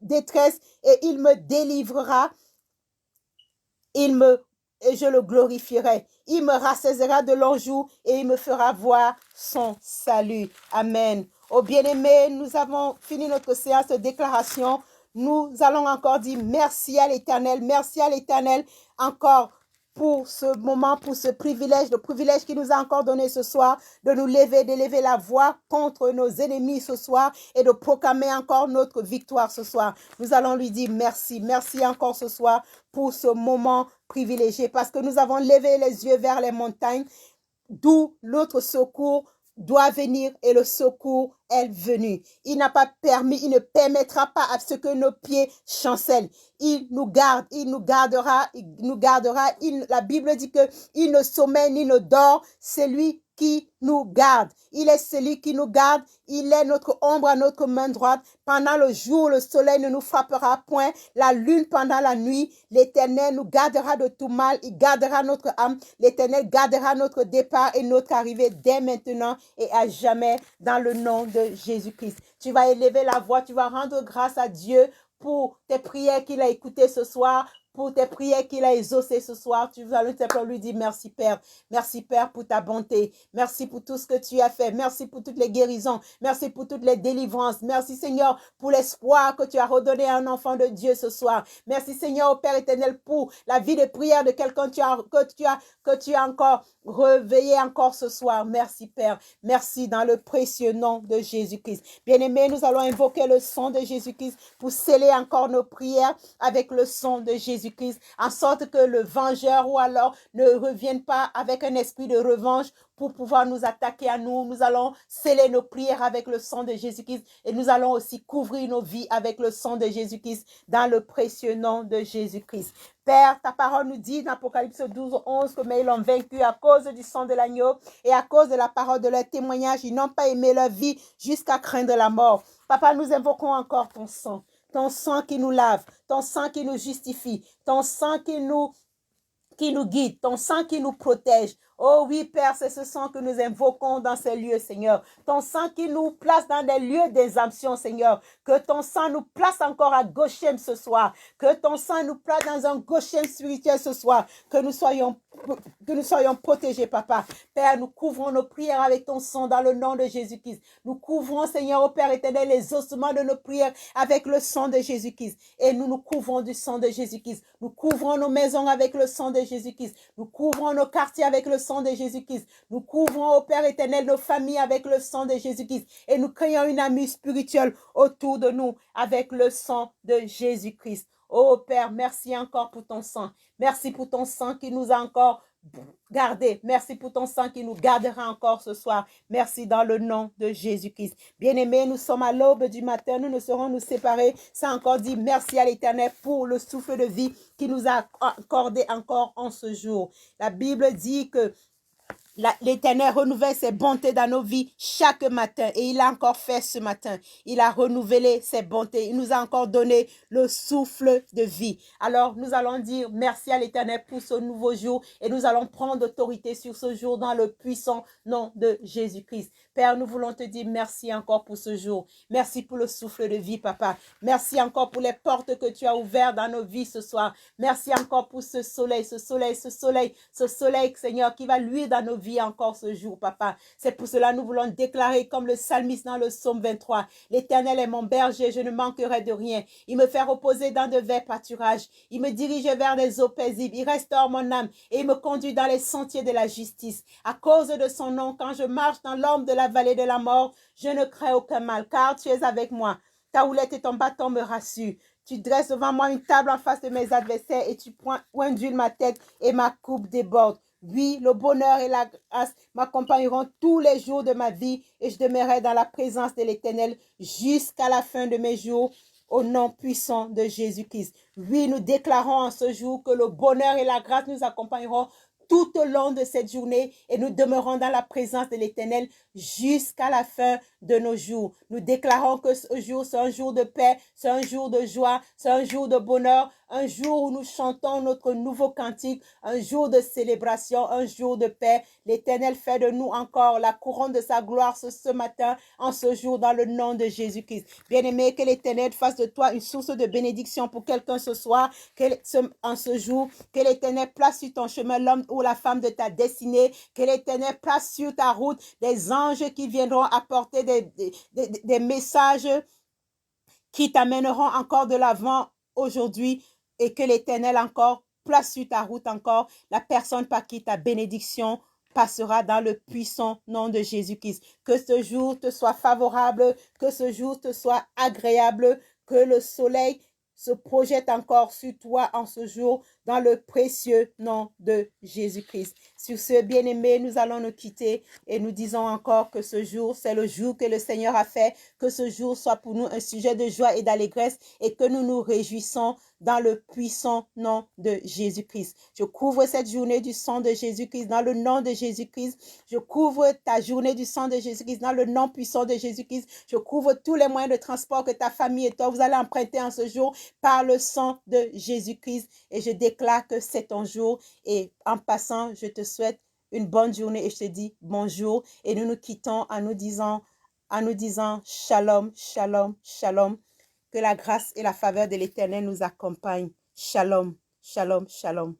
détresse et il me délivrera. Et je le glorifierai. Il me rassaisira de longs jours et il me fera voir son salut. Amen. Oh bien-aimés, nous avons fini notre séance de déclaration. Nous allons encore dire merci à l'Éternel encore pour ce moment, pour ce privilège, le privilège qu'il nous a encore donné ce soir, de nous lever, d'élever la voix contre nos ennemis ce soir et de proclamer encore notre victoire ce soir. Nous allons lui dire merci, merci encore ce soir pour ce moment privilégié parce que nous avons levé les yeux vers les montagnes d'où notre secours doit venir et le secours est venu. Il n'a pas permis, il ne permettra pas à ce que nos pieds chancellent. Il nous garde, il nous gardera. La Bible dit que il ne sommeille ni ne dort, c'est lui qui nous garde. Il est celui qui nous garde. Il est notre ombre à notre main droite. Pendant le jour, le soleil ne nous frappera point. La lune pendant la nuit. L'Éternel nous gardera de tout mal. Il gardera notre âme. L'Éternel gardera notre départ et notre arrivée dès maintenant et à jamais dans le nom de Jésus-Christ. Tu vas élever la voix. Tu vas rendre grâce à Dieu pour tes prières qu'il a écoutées ce soir, pour tes prières qu'il a exaucées ce soir. Tu vas simplement lui dire merci Père. Merci Père pour ta bonté. Merci pour tout ce que tu as fait. Merci pour toutes les guérisons. Merci pour toutes les délivrances. Merci Seigneur pour l'espoir que tu as redonné à un enfant de Dieu ce soir. Merci Seigneur au Père éternel pour la vie de prière de quelqu'un que tu as encore réveillé encore ce soir. Merci Père. Merci dans le précieux nom de Jésus-Christ. Bien-aimés, nous allons invoquer le sang de Jésus-Christ pour sceller encore nos prières avec le sang de Jésus-Christ, en sorte que le vengeur ou alors ne revienne pas avec un esprit de revanche pour pouvoir nous attaquer à nous. Nous allons sceller nos prières avec le sang de Jésus-Christ et nous allons aussi couvrir nos vies avec le sang de Jésus-Christ dans le précieux nom de Jésus-Christ. Père, ta parole nous dit dans Apocalypse 12, 11 que mais ils l'ont vaincu à cause du sang de l'agneau et à cause de la parole de leur témoignage. Ils n'ont pas aimé leur vie jusqu'à craindre la mort. Papa, nous invoquons encore ton sang qui nous lave, ton sang qui nous justifie, ton sang qui nous guide, ton sang qui nous protège. Oh oui, Père, c'est ce sang que nous invoquons dans ces lieux, Seigneur. Ton sang qui nous place dans des lieux d'exemption, Seigneur. Que ton sang nous place encore à Goshen ce soir. Que ton sang nous place dans un Goshen spirituel ce soir. Que nous soyons protégés, Papa. Père, nous couvrons nos prières avec ton sang dans le nom de Jésus-Christ. Nous couvrons, Seigneur, au Père éternel, les ossements de nos prières avec le sang de Jésus-Christ. Et nous nous couvrons du sang de Jésus-Christ. Nous couvrons nos maisons avec le sang de Jésus-Christ. Nous couvrons nos quartiers avec le sang de Jésus-Christ. Nous couvrons, au Père éternel, nos familles avec le sang de Jésus-Christ. Et nous créons une amie spirituelle autour de nous avec le sang de Jésus-Christ. Oh Père, merci encore pour ton sang. Merci pour ton sang qui nous a encore gardés. Merci pour ton sang qui nous gardera encore ce soir. Merci dans le nom de Jésus-Christ. Bien-aimés, nous sommes à l'aube du matin. Nous ne saurons nous séparer sans encore dire merci à l'Éternel pour le souffle de vie qui nous a accordé encore en ce jour. La Bible dit que l'Éternel renouvelle ses bontés dans nos vies chaque matin. Et il a encore fait ce matin. Il a renouvelé ses bontés. Il nous a encore donné le souffle de vie. Alors, nous allons dire merci à l'Éternel pour ce nouveau jour. Et nous allons prendre autorité sur ce jour dans le puissant nom de Jésus-Christ. Père, nous voulons te dire merci encore pour ce jour. Merci pour le souffle de vie, Papa. Merci encore pour les portes que tu as ouvertes dans nos vies ce soir. Merci encore pour ce soleil, Seigneur, qui va luire dans nos vies encore ce jour, Papa. C'est pour cela que nous voulons déclarer comme le psalmiste dans le psaume 23. L'Éternel est mon berger, je ne manquerai de rien. Il me fait reposer dans de verts pâturages. Il me dirige vers des eaux paisibles. Il restaure mon âme et il me conduit dans les sentiers de la justice. À cause de son nom, quand je marche dans l'ombre de la vallée de la mort, je ne crains aucun mal, car tu es avec moi. Ta houlette et ton bâton me rassurent. Tu dresses devant moi une table en face de mes adversaires et tu induis ma tête et ma coupe déborde. Oui, le bonheur et la grâce m'accompagneront tous les jours de ma vie et je demeurerai dans la présence de l'Éternel jusqu'à la fin de mes jours. Au nom puissant de Jésus-Christ. Oui, nous déclarons en ce jour que le bonheur et la grâce nous accompagneront tout au long de cette journée et nous demeurons dans la présence de l'Éternel jusqu'à la fin de nos jours. Nous déclarons que ce jour, c'est un jour de paix, c'est un jour de joie, c'est un jour de bonheur, un jour où nous chantons notre nouveau cantique, un jour de célébration, un jour de paix. L'Éternel fait de nous encore la couronne de sa gloire ce matin, en ce jour, dans le nom de Jésus-Christ. Bien-aimé, que l'Éternel fasse de toi une source de bénédiction pour quelqu'un ce soir, en ce jour, que l'Éternel place sur ton chemin l'homme ou la femme de ta destinée, que l'Éternel place sur ta route des anges qui viendront apporter des messages qui t'amèneront encore de l'avant aujourd'hui et que l'Éternel encore place sur ta route encore la personne par qui ta bénédiction passera dans le puissant nom de Jésus-Christ. Que ce jour te soit favorable, que ce jour te soit agréable, que le soleil se projette encore sur toi en ce jour dans le précieux nom de Jésus-Christ. Sur ce, bien-aimé, nous allons nous quitter et nous disons encore que ce jour, c'est le jour que le Seigneur a fait, que ce jour soit pour nous un sujet de joie et d'allégresse et que nous nous réjouissons dans le puissant nom de Jésus-Christ. Je couvre cette journée du sang de Jésus-Christ dans le nom de Jésus-Christ. Je couvre ta journée du sang de Jésus-Christ dans le nom puissant de Jésus-Christ. Je couvre tous les moyens de transport que ta famille et toi, vous allez emprunter en ce jour par le sang de Jésus-Christ. Et je déclare que c'est ton jour. Et en passant, je te souhaite une bonne journée et je te dis bonjour. Et nous nous quittons en nous disant shalom, shalom, shalom. Que la grâce et la faveur de l'Éternel nous accompagnent. Shalom, shalom, shalom.